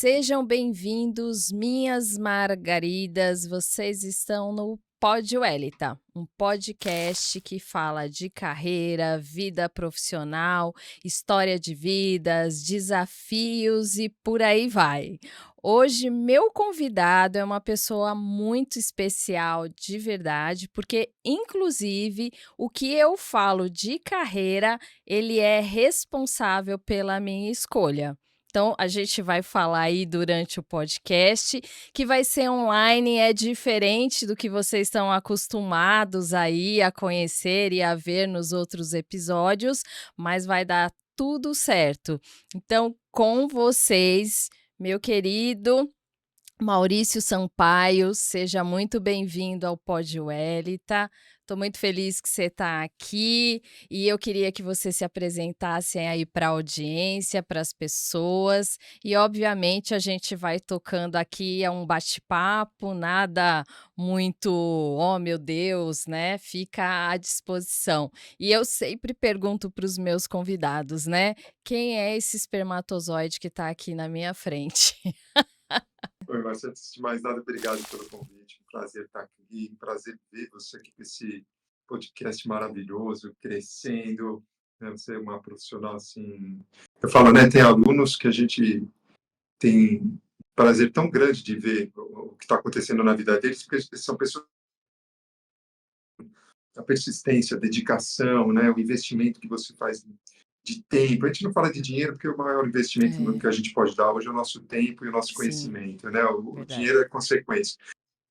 Sejam bem-vindos, minhas margaridas. Vocês estão no Pod Welita, um podcast que fala de carreira, vida profissional, história de vidas, desafios e por aí vai. Hoje, meu convidado é uma pessoa muito especial, de verdade, porque, inclusive, o que eu falo de carreira, ele é responsável pela minha escolha. Então, a gente vai falar aí durante o podcast, que vai ser online, é diferente do que vocês estão acostumados aí a conhecer e a ver nos outros episódios, mas vai dar tudo certo. Então, com vocês, meu querido Maurício Sampaio, seja muito bem-vindo ao Pod Welita. Estou muito feliz que você está aqui e eu queria que você se apresentasse aí para a audiência, para as pessoas e, obviamente, a gente vai tocando aqui, é um bate-papo, nada muito, oh meu Deus, né? Fica à disposição. E eu sempre pergunto para os meus convidados, né? Quem é esse espermatozoide que está aqui na minha frente? Oi, Márcia, antes de mais nada, obrigado pelo convite. Um prazer estar aqui, um prazer ver você aqui com esse podcast maravilhoso, crescendo, né? Você é uma profissional assim. Eu falo, né? Tem alunos que a gente tem um prazer tão grande de ver o que está acontecendo na vida deles, porque são pessoas a persistência, a dedicação, né? O investimento que você faz de tempo. A gente não fala de dinheiro porque o maior investimento É, que a gente pode dar hoje é o nosso tempo e o nosso sim, conhecimento, né? O verdade. dinheiro é consequência.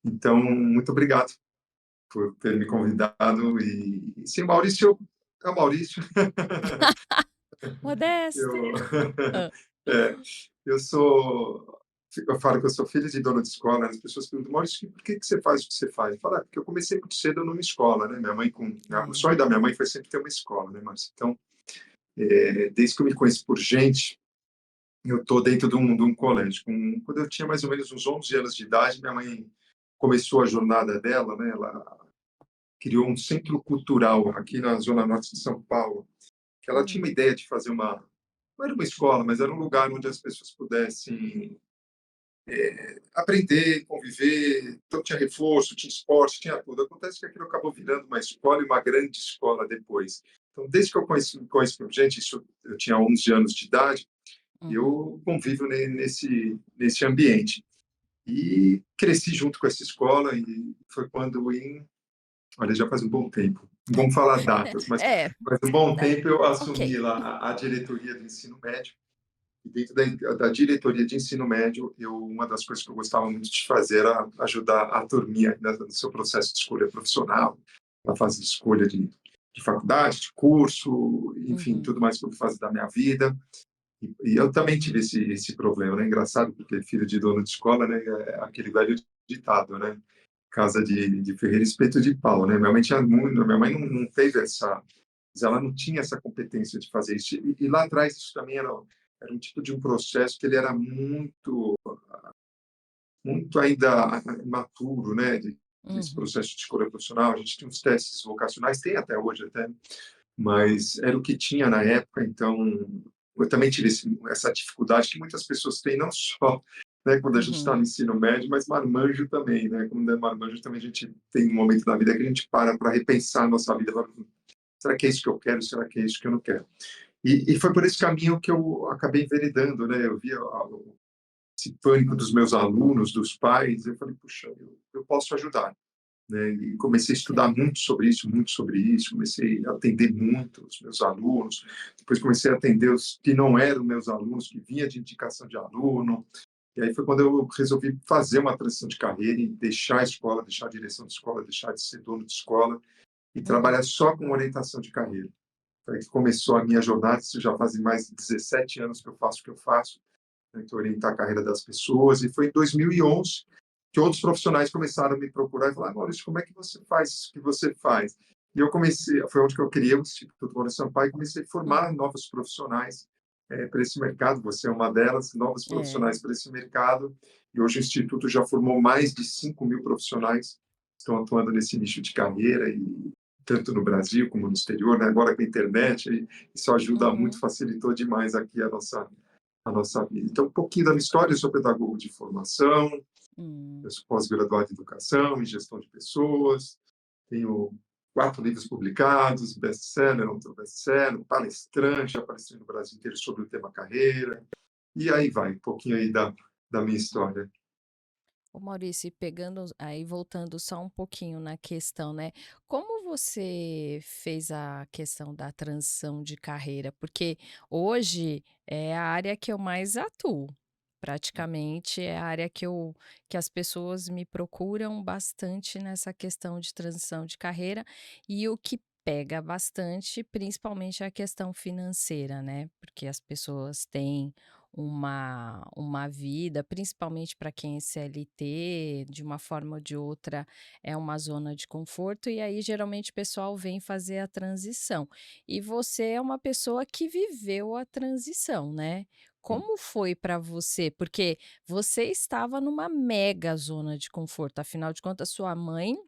Então, muito obrigado por ter me convidado. E sim, Maurício é o Maurício. Modesto. Eu, Hã. é, eu sou. Eu falo que eu sou filho de dono de escola, né? As pessoas perguntam, Maurício, por que você faz o que você faz? Eu falo, porque eu comecei muito cedo numa escola, né? Minha mãe, o É. sonho da minha mãe foi sempre ter uma escola, né, Márcio? Então, desde que eu me conheço por gente, eu estou dentro de um colégio. Quando eu tinha mais ou menos uns 11 anos de idade, minha mãe começou a jornada dela, né? Ela criou um centro cultural aqui na zona norte de São Paulo, que ela tinha Hum. uma ideia de fazer não era uma escola, mas era um lugar onde as pessoas pudessem aprender, conviver. Então tinha reforço, tinha esporte, tinha tudo. Acontece que aquilo acabou virando uma escola e uma grande escola depois. Então, desde que eu conheço gente, isso, eu tinha 11 anos de idade, Uhum. eu convivo nesse ambiente. E cresci junto com essa escola e foi quando olha, já faz um bom tempo. Não vamos falar datas, mas É, faz um bom né, tempo eu assumi ok. lá a diretoria do ensino médio. E dentro da diretoria de ensino médio, uma das coisas que eu gostava muito de fazer era ajudar a turminha, né, no seu processo de escolha profissional, na fase de escolha de faculdade, de curso, enfim, Uhum. tudo mais sobre fase da minha vida. E eu também tive esse problema, né? Engraçado, porque filho de dono de escola, né? É aquele velho ditado, né? Casa de ferreiro, espeto de pau, né? Minha mãe não teve ela não tinha essa competência de fazer isso. E lá atrás isso também era um tipo de um processo que ele era muito ainda imaturo, né? Desse Uhum. processo de escolha profissional. A gente tinha uns testes vocacionais, tem até hoje até, mas era o que tinha na época. Então eu também tive essa dificuldade que muitas pessoas têm, não só, né, quando a gente está no Uhum. ensino médio, mas marmanjo também, né? Quando é marmanjo também a gente tem um momento da vida que a gente para repensar a nossa vida. Será que é isso que eu quero? Será que é isso que eu não quero? E foi por esse caminho que eu acabei enveredando, né? Eu via esse pânico dos meus alunos, dos pais. Eu falei, puxa, eu posso ajudar, né? E comecei a estudar Ok. muito sobre isso, comecei a atender muito os meus alunos, depois comecei a atender os que não eram meus alunos, que vinha de indicação de aluno, e aí foi quando eu resolvi fazer uma transição de carreira e deixar a escola, deixar a direção de escola, deixar de ser dono de escola e Uhum. trabalhar só com orientação de carreira. Foi aí que começou a minha jornada, isso já fazem mais de 17 anos que eu faço o que eu faço, né, que é orientar a carreira das pessoas, e foi em 2011 que outros profissionais começaram a me procurar e falar, Maurício, como é que você faz isso que você faz? E eu comecei, foi onde que eu criei o Instituto Maurício Sampaio e comecei a formar Uhum. novos profissionais para esse mercado. Você é uma delas, novos É. profissionais para esse mercado. E hoje o Instituto já formou mais de 5.000 profissionais que estão atuando nesse nicho de carreira, e tanto no Brasil como no exterior, né? Agora com a internet, isso ajuda muito, Uhum. facilitou demais aqui a nossa vida. Então, um pouquinho da minha história: eu sou pedagogo de formação, eu Hum. sou pós-graduado em educação e gestão de pessoas, tenho 4 livros publicados, best-seller, outro best-seller, palestrante, já palestrei no Brasil inteiro sobre o tema carreira, e aí vai, um pouquinho aí da minha história. Ô Maurício, e pegando aí voltando só um pouquinho na questão, né, como você fez a questão da transição de carreira? Porque hoje é a área que eu mais atuo, praticamente é a área que as pessoas me procuram bastante nessa questão de transição de carreira, e o que pega bastante, principalmente, é a questão financeira, né, porque as pessoas têm uma vida, principalmente para quem é CLT, de uma forma ou de outra é uma zona de conforto, e aí geralmente o pessoal vem fazer a transição. E você é uma pessoa que viveu a transição, né. Como foi para você? Porque você estava numa mega zona de conforto, afinal de contas sua mãe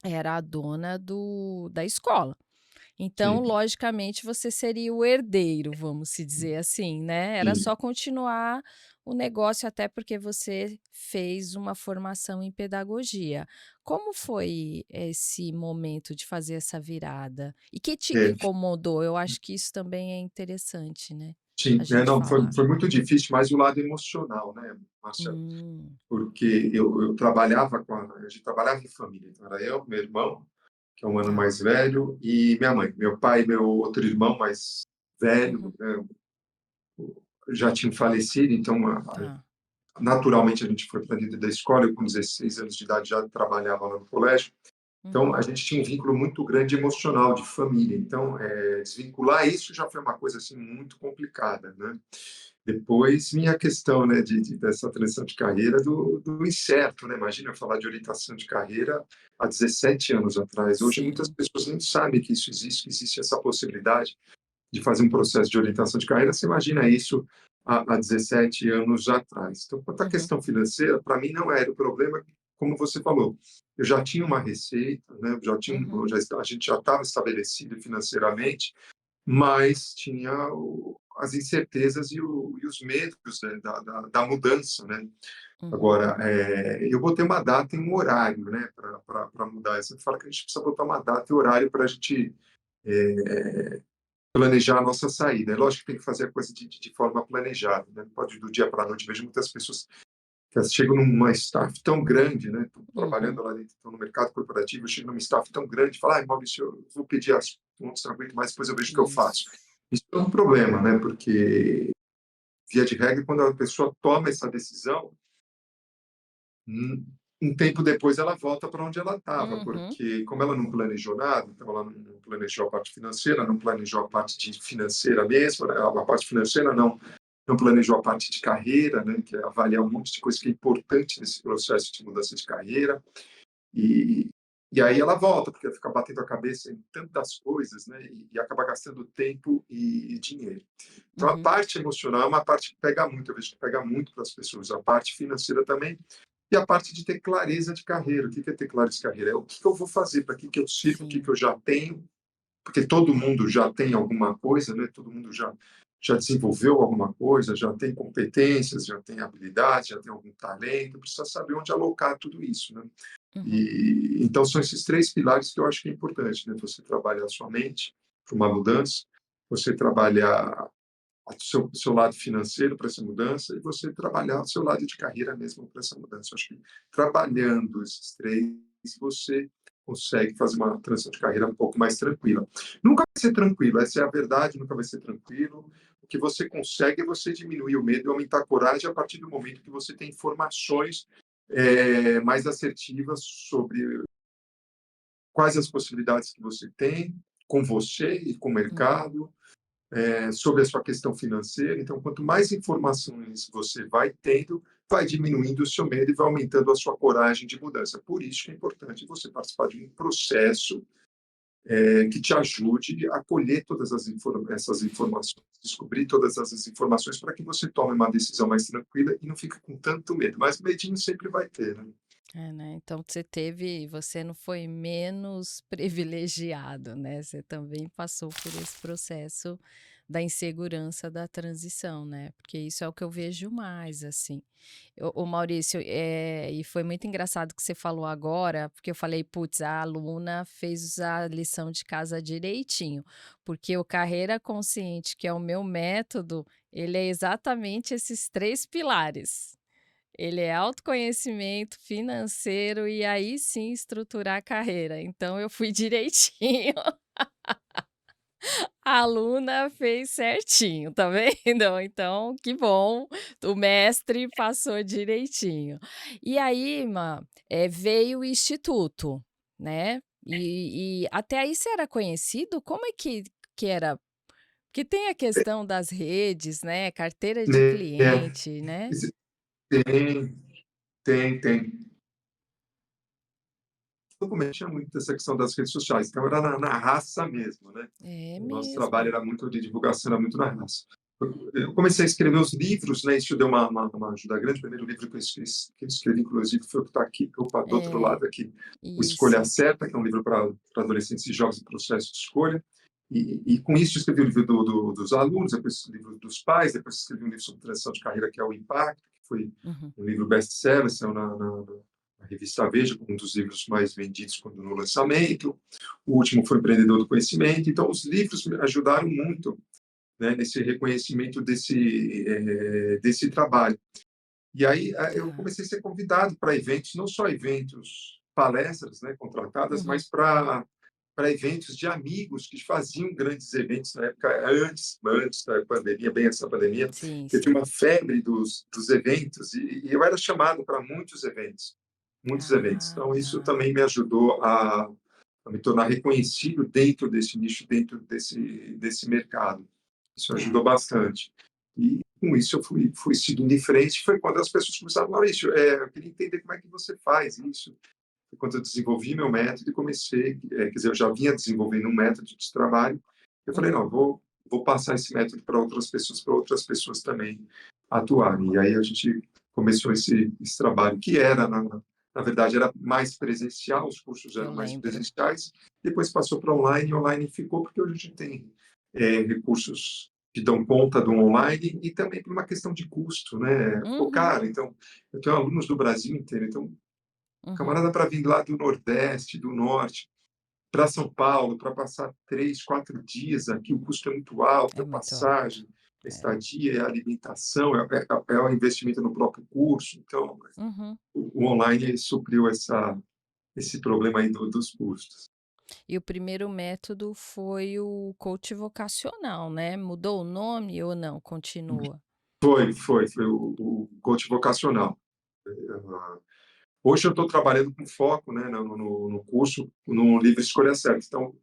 era a dona da escola. Então, Sim, logicamente, você seria o herdeiro, vamos se dizer assim, né. Era sim. só continuar o negócio, até porque você fez uma formação em pedagogia. Como foi esse momento de fazer essa virada? E que te É, incomodou? Eu acho que isso também é interessante, né, a sim. gente Não, falar. foi muito difícil, mas o lado emocional, né, Marcelo, Hum. porque eu trabalhava a gente trabalhava em família, então era eu, meu irmão, que é um ano Tá. mais velho, e minha mãe. Meu pai e meu outro irmão mais velho, Uhum. né, já tinham falecido, então Tá. naturalmente a gente foi para dentro da escola. Eu com 16 anos de idade já trabalhava lá no colégio, então Uhum. a gente tinha um vínculo muito grande emocional de família. Então, desvincular isso já foi uma coisa assim muito complicada, né? Depois vinha a questão, né, dessa transição de carreira do incerto, né? Imagina eu falar de orientação de carreira há 17 anos atrás. Hoje muitas Sim. pessoas nem sabem que isso existe, que existe essa possibilidade de fazer um processo de orientação de carreira. Você imagina isso há 17 anos atrás. Então, quanto à Uhum. questão financeira, para mim não era o problema, como você falou. Eu já tinha uma receita, né? Uhum. A gente já estava estabelecido financeiramente, mas tinha as incertezas e os medos, né, da mudança, né? Uhum. Agora, eu botei uma data e um horário, né, para mudar. Você fala que a gente precisa botar uma data e horário para a gente planejar a nossa saída. É lógico que tem que fazer a coisa de forma planejada, né? Não pode do dia para a noite. Vejo muitas pessoas que elas chegam numa staff tão grande, né? Estão Uhum. trabalhando lá dentro, estão no mercado corporativo, chegam numa staff tão grande, fala: "Ai, Maurício, eu vou pedir as contas, não aguento mais, depois eu vejo o que eu faço". Isso. Isso é um problema, né? Porque, via de regra, quando a pessoa toma essa decisão, um tempo depois ela volta para onde ela estava, Uhum. porque como ela não planejou nada, então ela não planejou a parte financeira, não planejou a parte de financeira mesmo, né? A parte financeira não planejou a parte de carreira, né? Que é avaliar um monte de coisa que é importante nesse processo de mudança de carreira, e, e aí ela volta, porque ela fica batendo a cabeça em tantas coisas, né? E acaba gastando tempo e dinheiro. Então a Uhum. parte emocional é uma parte que pega muito, eu vejo que pega muito para as pessoas, a parte financeira também, e a parte de ter clareza de carreira. O que é ter clareza de carreira? É o que eu vou fazer, para que eu sirvo, o que Sim. eu já tenho, porque todo mundo já tem alguma coisa, né? Todo mundo já desenvolveu alguma coisa, já tem competências, já tem habilidade, já tem algum talento, precisa saber onde alocar tudo isso, né? Uhum. E então são esses 3 pilares que eu acho que é importante, né? Você trabalhar a sua mente para uma mudança, você trabalhar o seu lado financeiro para essa mudança, e você trabalhar o seu lado de carreira mesmo para essa mudança. Eu acho que trabalhando esses 3, você consegue fazer uma transição de carreira um pouco mais tranquila. Nunca vai ser tranquilo, essa é a verdade, nunca vai ser tranquilo. O que você consegue é você diminuir o medo e aumentar a coragem a partir do momento que você tem informações mais assertivas sobre quais as possibilidades que você tem com você e com o Uhum. mercado, sobre a sua questão financeira. Então, quanto mais informações você vai tendo, vai diminuindo o seu medo e vai aumentando a sua coragem de mudança. Por isso que é importante você participar de um processo que te ajude a colher todas essas informações, descobrir todas essas informações para que você tome uma decisão mais tranquila e não fique com tanto medo. Mas medinho sempre vai ter, né? É, né, então você não foi menos privilegiado, né, você também passou por esse processo da insegurança da transição, né, porque isso é o que eu vejo mais, assim. Ô Maurício, e foi muito engraçado que você falou agora, porque eu falei: "Putz, a aluna fez a lição de casa direitinho", porque o carreira consciente, que é o meu método, ele é exatamente esses 3 pilares. Ele é autoconhecimento financeiro e aí sim estruturar a carreira, então eu fui direitinho, a aluna fez certinho, tá vendo? Então que bom, o mestre passou direitinho. E aí veio o instituto, né, e até aí você era conhecido? Como é que era? Porque tem a questão das redes, né, carteira de É, cliente, né. esse tem, tem. No começo tinha muito essa questão das redes sociais, então era na raça mesmo, né. É O nosso trabalho mesmo. era muito de divulgação, era muito na raça. Eu comecei a escrever os livros, né, isso deu uma ajuda grande. O primeiro livro que eu escrevi, inclusive, foi o que está aqui, opa, do outro É, lado aqui, o Escolha isso. Certa, que é um livro para adolescentes e jovens em processo de escolha. E com isso escrevi o livro dos alunos, depois o livro dos pais, depois escrevi um livro sobre transição de carreira, que é o Impacto, que foi Uhum. um livro best-seller, saiu na revista Veja, como um dos livros mais vendidos quando no lançamento. O último foi Empreendedor do Conhecimento. Então, os livros me ajudaram muito, né, nesse reconhecimento desse trabalho. E aí eu Tá. comecei a ser convidado para eventos, não só eventos, palestras, né, contratadas, Uhum. mas para eventos de amigos que faziam grandes eventos na época, antes da pandemia, bem antes da pandemia, Sim, que tinha sim. uma febre dos eventos, e eu era chamado para muitos eventos, muitos eventos. Ah, Então, isso tá. também me ajudou a me tornar reconhecido dentro desse nicho, dentro desse mercado. Isso É. ajudou bastante. E com isso eu fui seguindo em frente. Foi quando as pessoas começaram: Maurício, eu queria entender como é que você faz isso. Foi quando eu desenvolvi meu método e comecei, quer dizer, eu já vinha desenvolvendo um método de trabalho. Eu falei: Uhum. não, vou passar esse método para outras pessoas também atuarem. E aí a gente começou esse trabalho, que era, na verdade, era mais presencial, os cursos Eu eram mais lembro. presenciais, depois passou para online, e online ficou, porque hoje a gente tem recursos que dão conta do online, e também por uma questão de custo, né? Ficou Uhum, caro. Então, eu tenho alunos do Brasil inteiro. Então, uhum. camarada para vir lá do Nordeste, do Norte, para São Paulo, para passar 3, 4 dias aqui, o custo é muito alto, É a muito alto. passagem, a É. estadia, a alimentação, é o investimento no próprio curso. Então, Uhum. o online supriu esse problema aí dos custos. E o primeiro método foi o coach vocacional, né. Mudou o nome ou não, continua? Foi o coach vocacional. Ah, hoje eu estou trabalhando com foco, né, no curso, no livro Escolha Certa. Então,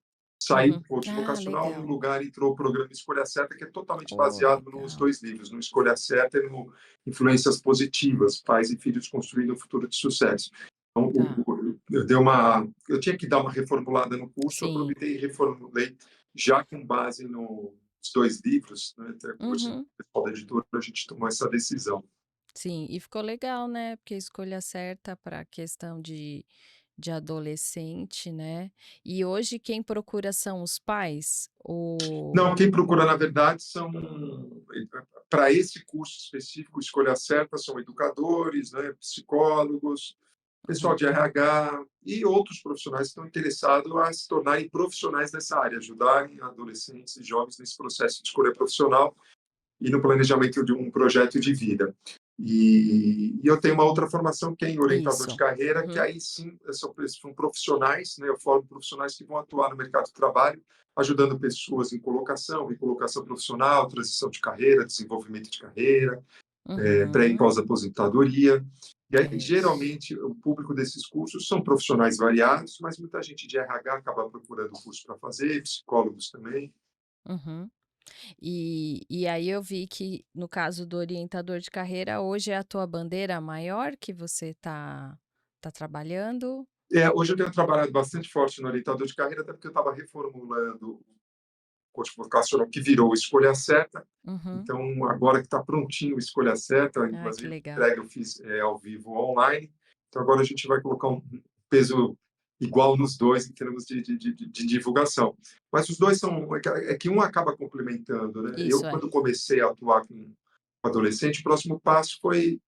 saiu Uhum. do coach Ah, vocacional, no legal. lugar entrou o programa Escolha Certa, que é totalmente Oh, baseado nos legal. dois livros, no Escolha Certa e no Influências Positivas, Pais e Filhos Construindo um Futuro de Sucesso. Então, Tá. eu tinha que dar uma reformulada no curso, eu Sim. aproveitei e reformulei já com base nos dois livros, né, até hoje, Uhum. o pessoal da editora, a gente tomou essa decisão. Sim, e ficou legal, né, porque escolha certa para a questão de adolescente, né. E hoje quem procura são os pais? Não, O quem procura, na verdade, são, para esse curso específico, Escolha Certa, são educadores, né, psicólogos, pessoal de legal. RH e outros profissionais que estão interessados a se tornarem profissionais nessa área, ajudarem adolescentes e jovens nesse processo de escolha profissional e no planejamento de um projeto de vida. E eu tenho uma outra formação que é em orientador de Isso. carreira, que Uhum. aí sim são profissionais, né, eu formo profissionais que vão atuar no mercado de trabalho, ajudando pessoas em colocação profissional, transição de carreira, desenvolvimento de carreira, pré e Uhum. pós-aposentadoria. E aí, Isso. geralmente, o público desses cursos são profissionais variados, mas muita gente de RH acaba procurando o curso para fazer, psicólogos também. Uhum. E aí eu vi que no caso do orientador de carreira, hoje é a tua bandeira maior que você tá trabalhando? Hoje eu tenho trabalhado bastante forte no orientador de carreira, até porque eu estava reformulando o coach vocacional que virou o Escolha Certa. Uhum. Então, agora que está prontinho o Escolha Certa, Ah, que inclusive a legal. entrega eu fiz ao vivo online. então agora a gente vai colocar um peso igual nos dois em termos de divulgação. Mas os dois são, é que um acaba complementando, né? Eu, Isso é. quando comecei a atuar com adolescente, o próximo passo foi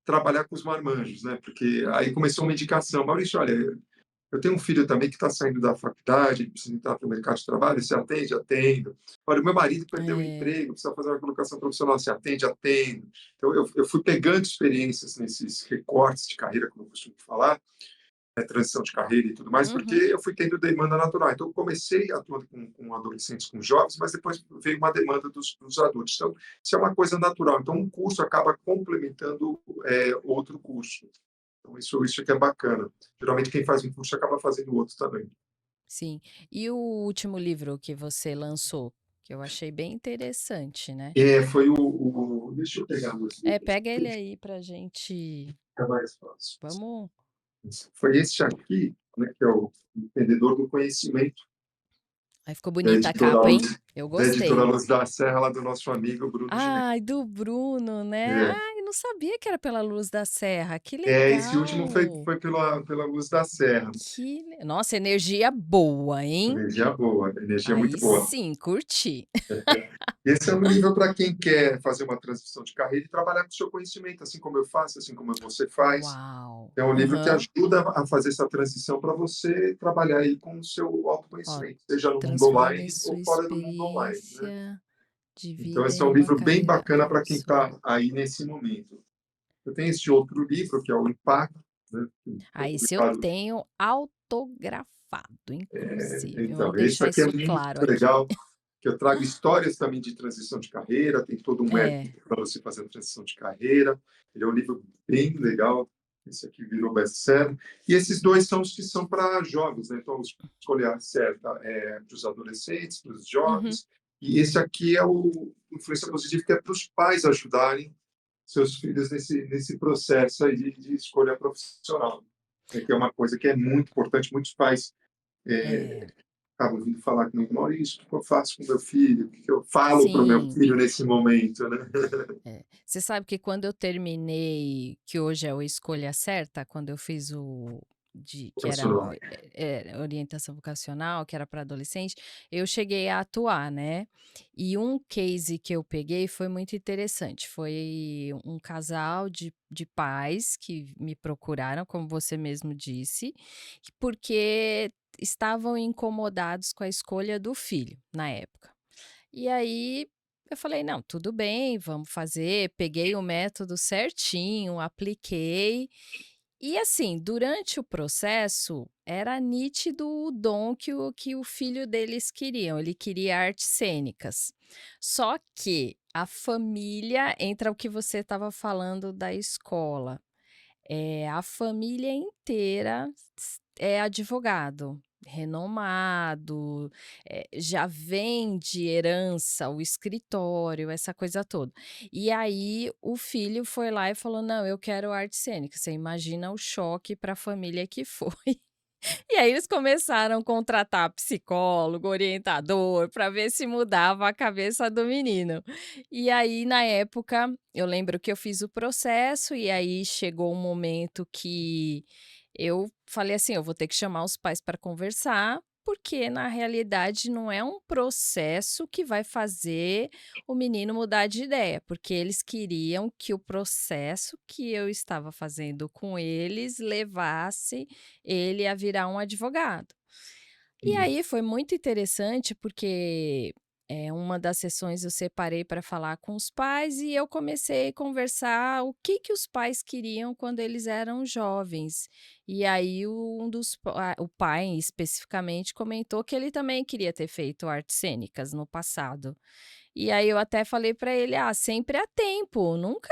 trabalhar com os marmanjos, né? Porque aí começou uma indicação. Maurício, olha, eu tenho um filho também que está saindo da faculdade, ele precisa entrar para o mercado de trabalho, você atende? Atendo. Olha, o meu marido perdeu o É. emprego, precisa fazer uma colocação profissional, você atende? Atendo. Então, eu fui pegando experiências nesses recortes de carreira, como eu costumo falar, transição de carreira e tudo mais, porque Uhum. eu fui tendo demanda natural. Então, eu comecei atuando com adolescentes, com jovens, mas depois veio uma demanda dos adultos. Então, isso é uma coisa natural. Então, um curso acaba complementando outro curso. Então, isso que é bacana. Geralmente, quem faz um curso acaba fazendo outro também. Sim. E o último livro que você lançou? Que eu achei bem interessante, né. Foi deixa eu pegar meus É, livros pega ele aqui, aí pra gente fica mais fácil. vamos Foi esse aqui, né, que é o Empreendedor do Conhecimento, aí ficou da bonita a editora capa, hein. Luz, Eu da editora gostei. Luz da Serra, lá do nosso amigo Bruno Gimenez. Ai, do Bruno, né. É. Ai, não sabia que era pela Luz da Serra, que Esse último foi legal. foi pela Luz da Serra. Nossa, energia boa, hein. Energia boa, energia muito Aí boa. sim, curti. Esse é um livro para quem quer fazer uma transição de carreira e trabalhar com o seu conhecimento, assim como eu faço, assim como você faz. Uau. É um livro que Aham. ajuda a fazer essa transição para você trabalhar aí com o seu Ó, autoconhecimento, seja no mundo transforme online sua ou fora do mundo online, né. experiência de Então vida esse é em um uma livro bem carreira bacana para quem promissora. está aí nesse momento. Eu tenho esse outro livro, que é o Impacto, né, que foi Ah, esse eu publicado. tenho autografado, inclusive, Então, vamos esse deixar aqui é isso muito claro aqui. legal, que eu trago histórias também de transição de carreira, tem todo um método É. para você fazer a transição de carreira. Ele é um livro bem legal, esse aqui virou best-seller. E esses dois são os que são para jovens, né? Então, escolher a certa para os adolescentes, para os Uhum. jovens. E esse aqui é o Influência Positiva, que é para os pais ajudarem seus filhos nesse processo aí de escolha profissional, né? Que é uma coisa que é muito importante. Muitos pais É. acabam vindo falar comigo, Maurício, o que eu faço com meu filho? O que eu falo para o meu Sim. filho nesse momento, né? É. Você sabe que quando eu terminei, que hoje é o Escolha Certa, quando eu fiz o que era Profissional. orientação vocacional, que era para adolescente, eu cheguei a atuar, né. E um case que eu peguei foi muito interessante, foi um casal de pais que me procuraram, como você mesmo disse, porque estavam incomodados com a escolha do filho, na época. E aí eu falei: "Não, tudo bem, vamos fazer". Peguei o método certinho, apliquei. E assim, durante o processo, era nítido o dom que o filho deles queriam, ele queria artes cênicas. Só que a família entra o que você estava falando da escola. A família inteira é advogado, renomado, já vem de herança o escritório, essa coisa toda. E aí o filho foi lá e falou: "Não, eu quero arte cênica". Você imagina o choque para a família que foi. E aí eles começaram a contratar psicólogo, orientador, para ver se mudava a cabeça do menino. E aí, na época, eu lembro que eu fiz o processo e aí chegou um momento que eu falei assim: "Eu vou ter que chamar os pais para conversar, porque na realidade não é um processo que vai fazer o menino mudar de ideia", porque eles queriam que o processo que eu estava fazendo com eles levasse ele a virar um advogado. E aí foi muito interessante, porque, uma das sessões eu separei para falar com os pais e eu comecei a conversar o que que os pais queriam quando eles eram jovens. E aí o pai especificamente comentou que ele também queria ter feito artes cênicas no passado. E aí eu até falei para ele: "Ah, sempre há tempo, nunca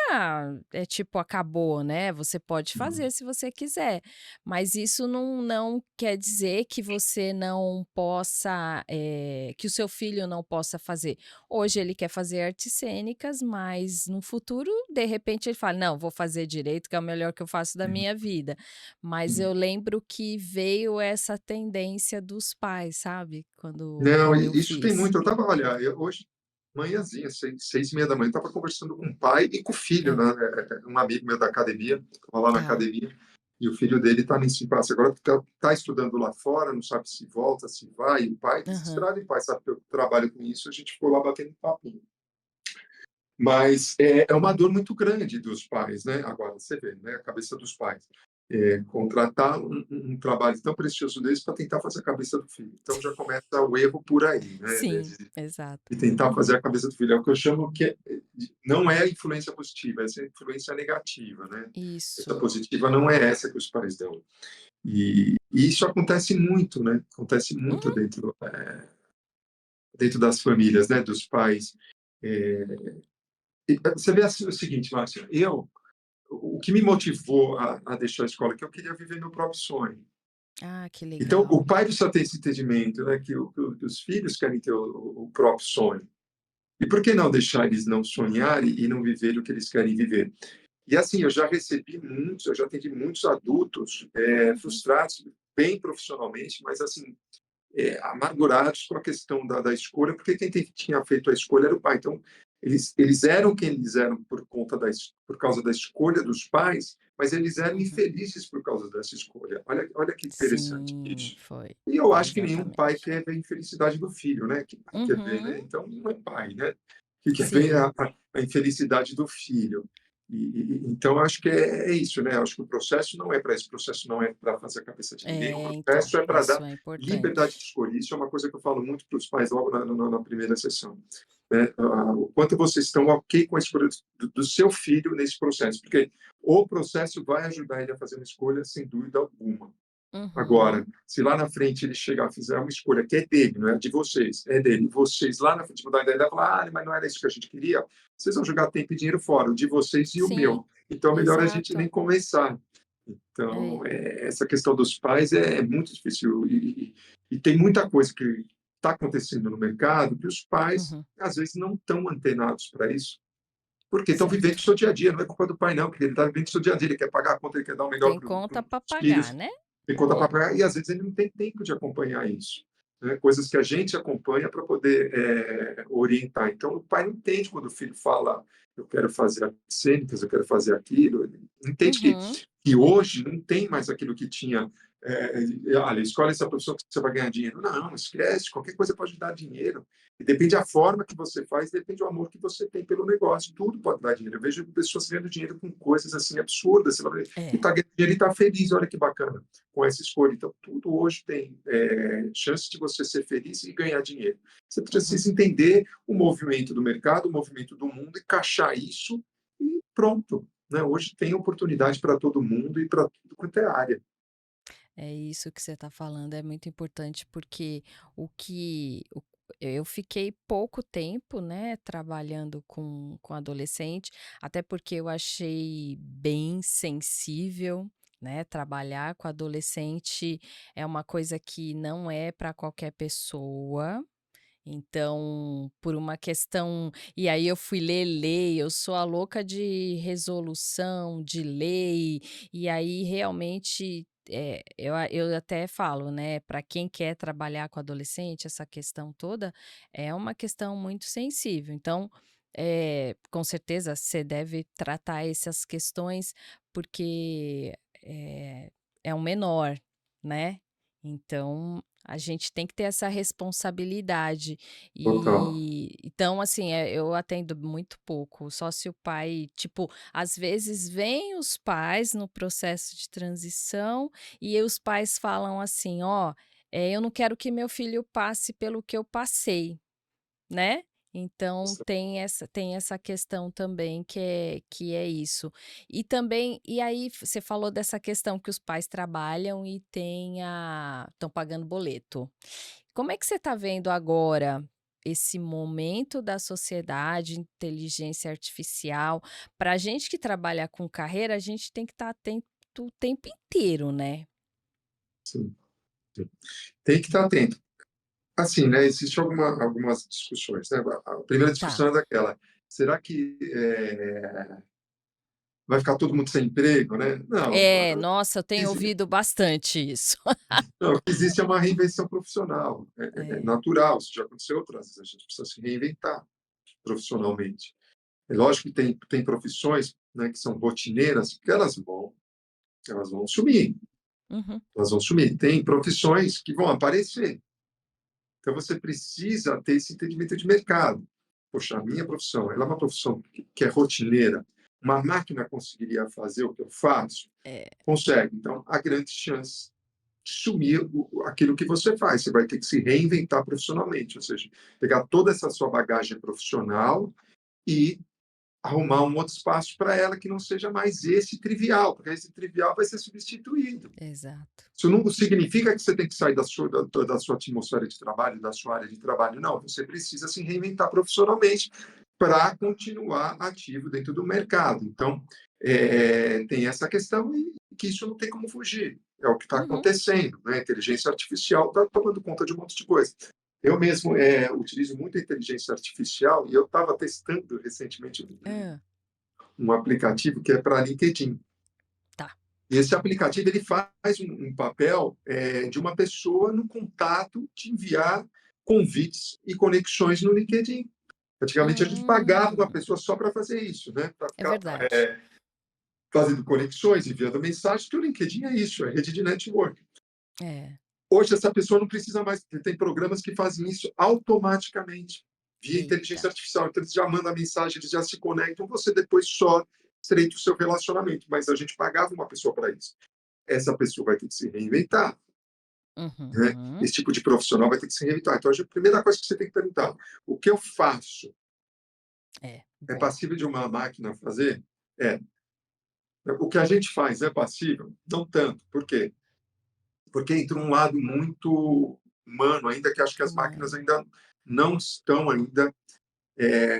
é tipo acabou, né, você pode fazer se você quiser, mas isso não quer dizer que você não possa, que o seu filho não possa fazer". Hoje ele quer fazer artes cênicas, mas no futuro, de repente, ele fala: "Não, vou fazer direito, que é o melhor que eu faço da minha vida". Mas eu lembro que veio essa tendência dos pais, sabe, Não, quando eu isso tem fiz. muito. Eu estava, olha, hoje, manhãzinha, 6h30 estava conversando com o pai e com o filho, É. né? Um amigo meu da academia, estava lá na Ah. academia. E o filho dele está nesse impasse agora, está estudando lá fora, não sabe se volta, se vai, e o pai Aham. desesperado, e o pai sabe que eu trabalho com isso, a gente ficou lá batendo papinho. Mas é uma dor muito grande dos pais, né? Agora, você vê, né? A cabeça dos pais. Contratar um trabalho tão precioso desse para tentar fazer a cabeça do filho. Então já começa o erro por aí, né? Sim, exato. De tentar fazer a cabeça do filho. É o que eu chamo que não é a influência positiva, essa é a influência negativa, né? Essa Isso. positiva não é essa que os pais dão. E isso acontece muito, né? Acontece muito Uhum. dentro das famílias, né? Dos pais. É, você vê assim, o seguinte, Márcio, o que me motivou a deixar a escola é que eu queria viver meu próprio sonho. Ah, que Então, legal. o pai precisa ter esse entendimento, né? Que os filhos querem ter o próprio sonho. E por que não deixar eles não sonharem e não viverem o que eles querem viver? E assim, eu já atendi muitos adultos Uhum. frustrados, bem profissionalmente, mas assim, amargurados com a questão da escolha, porque tinha feito a escolha era o pai. Então, eles eram quem eles eram por causa da escolha dos pais, mas eles eram Uhum. infelizes por causa dessa escolha. Olha que interessante Sim, isso. foi. E eu acho que nenhum pai Exatamente. quer ver a infelicidade do filho, né? Que pai quer ver, Uhum. né? Então, não é pai, né? Que quer ver Sim. a infelicidade do filho. Então, acho que é isso, né? Acho que o processo não é para isso, o processo não é para fazer a cabeça de ninguém, o É, então, processo é para isso dar é liberdade de importante. escolha. Isso é uma coisa que eu falo muito para os pais logo na primeira sessão. Né? O quanto vocês estão ok com a escolha do seu filho nesse processo, porque o processo vai ajudar ele a fazer uma escolha, sem dúvida alguma. Uhum. Agora, se lá na frente ele chegar e fizer uma escolha que é dele, não é de vocês, é dele, e vocês lá na frente mudar a ideia e falar, mas não era isso que a gente queria, vocês vão jogar tempo e dinheiro fora, o de vocês e o Sim, meu. Então, é melhor a gente nem exato. começar. Então, É. essa questão dos pais é muito difícil. E tem muita coisa que está acontecendo no mercado que os pais, Uhum. às vezes, não estão antenados para isso, porque estão vivendo o Certo. seu dia a dia. Não é culpa do pai, não, porque ele está vivendo o seu dia a dia. Ele quer pagar a conta, ele quer dar o melhor Tem para conta para os pagar, filhos, né? tem conta para É. pagar, e às vezes ele não tem tempo de acompanhar isso. Né? Coisas que a gente acompanha para poder orientar. Então, o pai não entende quando o filho fala, eu quero fazer artes cênicas, eu quero fazer aquilo. Ele entende Uhum. que hoje não tem mais aquilo que tinha. Olha, escolhe essa profissão que você vai ganhar dinheiro. Não, esquece, qualquer coisa pode dar dinheiro. E depende da forma que você faz, depende do amor que você tem pelo negócio. Tudo pode dar dinheiro. Eu vejo pessoas ganhando dinheiro com coisas assim absurdas. Você vai ver, e É. está ganhando dinheiro e está feliz, olha que bacana, com essa escolha. Então, tudo hoje tem chance de você ser feliz e ganhar dinheiro. Você Uhum. precisa entender o movimento do mercado, o movimento do mundo, encaixar isso e pronto. Né? Hoje tem oportunidade para todo mundo e para tudo quanto é área. É isso que você está falando, é muito importante, porque o que o eu fiquei pouco tempo, né, trabalhando com adolescente, até porque eu achei bem sensível, né, trabalhar com adolescente é uma coisa que não é para qualquer pessoa. Então, por uma questão e aí eu fui ler lei, eu sou a louca de resolução, de lei, e aí realmente, eu até falo, né, para quem quer trabalhar com adolescente, essa questão toda, é uma questão muito sensível. Então, com certeza você deve tratar essas questões, porque, é um menor, né. Então a gente tem que ter essa responsabilidade. Total. E então, assim, eu atendo muito pouco, só se o pai tipo, às vezes vêm os pais no processo de transição e os pais falam assim: "Ó, eu não quero que meu filho passe pelo que eu passei". Né. Então tem essa questão também que é isso. E também e aí você falou dessa questão que os pais trabalham e estão pagando boleto. Como é que você está vendo agora esse momento da sociedade, inteligência artificial? Para a gente que trabalha com carreira, a gente tem que estar atento o tempo inteiro, né. Sim, sim. Tem que estar atento. Assim, né, existe algumas discussões, né? A primeira Tá. discussão é daquela: será que vai ficar todo mundo sem emprego, né? Não, É, nossa, eu tenho exi- ouvido bastante isso. não, o que existe é uma reinvenção profissional, é É. natural, isso já aconteceu outras vezes, a gente precisa se reinventar profissionalmente. É lógico que tem profissões, né, que são rotineiras, que elas vão. Elas vão sumir, Uhum. elas vão sumir. Tem profissões que vão aparecer. Então você precisa ter esse entendimento de mercado. Poxa, a minha profissão, ela é uma profissão que é rotineira. Uma máquina conseguiria fazer o que eu faço? É. Consegue. Então, há grandes chances de sumir aquilo que você faz. Você vai ter que se reinventar profissionalmente, ou seja, pegar toda essa sua bagagem profissional e arrumar um outro espaço para ela que não seja mais esse trivial, porque esse trivial vai ser substituído. Exato. Isso não significa que você tem que sair da sua atmosfera de trabalho, da sua área de trabalho, não. Você precisa se reinventar profissionalmente para continuar ativo dentro do mercado. Então, tem essa questão e que isso não tem como fugir. É o que está Uhum. acontecendo, né? A inteligência artificial está tomando conta de um monte de coisa. Eu mesmo utilizo muito a inteligência artificial e eu estava testando recentemente Hã. um aplicativo que é para LinkedIn. Tá. E esse aplicativo ele faz um papel de uma pessoa no contato de enviar convites e conexões no LinkedIn. Antigamente a gente pagava uma Hum. pessoa só para fazer isso, né? Para É ficar verdade. fazendo conexões, enviando mensagens, que o LinkedIn é isso, é rede de network. É, Hoje essa pessoa não precisa mais, porque tem programas que fazem isso automaticamente, via eita. inteligência artificial. Então eles já mandam a mensagem, eles já se conectam, você depois só estreita o seu relacionamento. Mas a gente pagava uma pessoa para isso. Essa pessoa vai ter que se reinventar, né? Uhum. Esse tipo de profissional vai ter que se reinventar. Então, a primeira coisa que você tem que perguntar, o que eu faço É, é boa. passível de uma máquina fazer? É. O que a gente faz é passível? Não tanto. Por quê? Porque entra um lado muito humano, ainda que acho que as máquinas Humano. ainda não estão ainda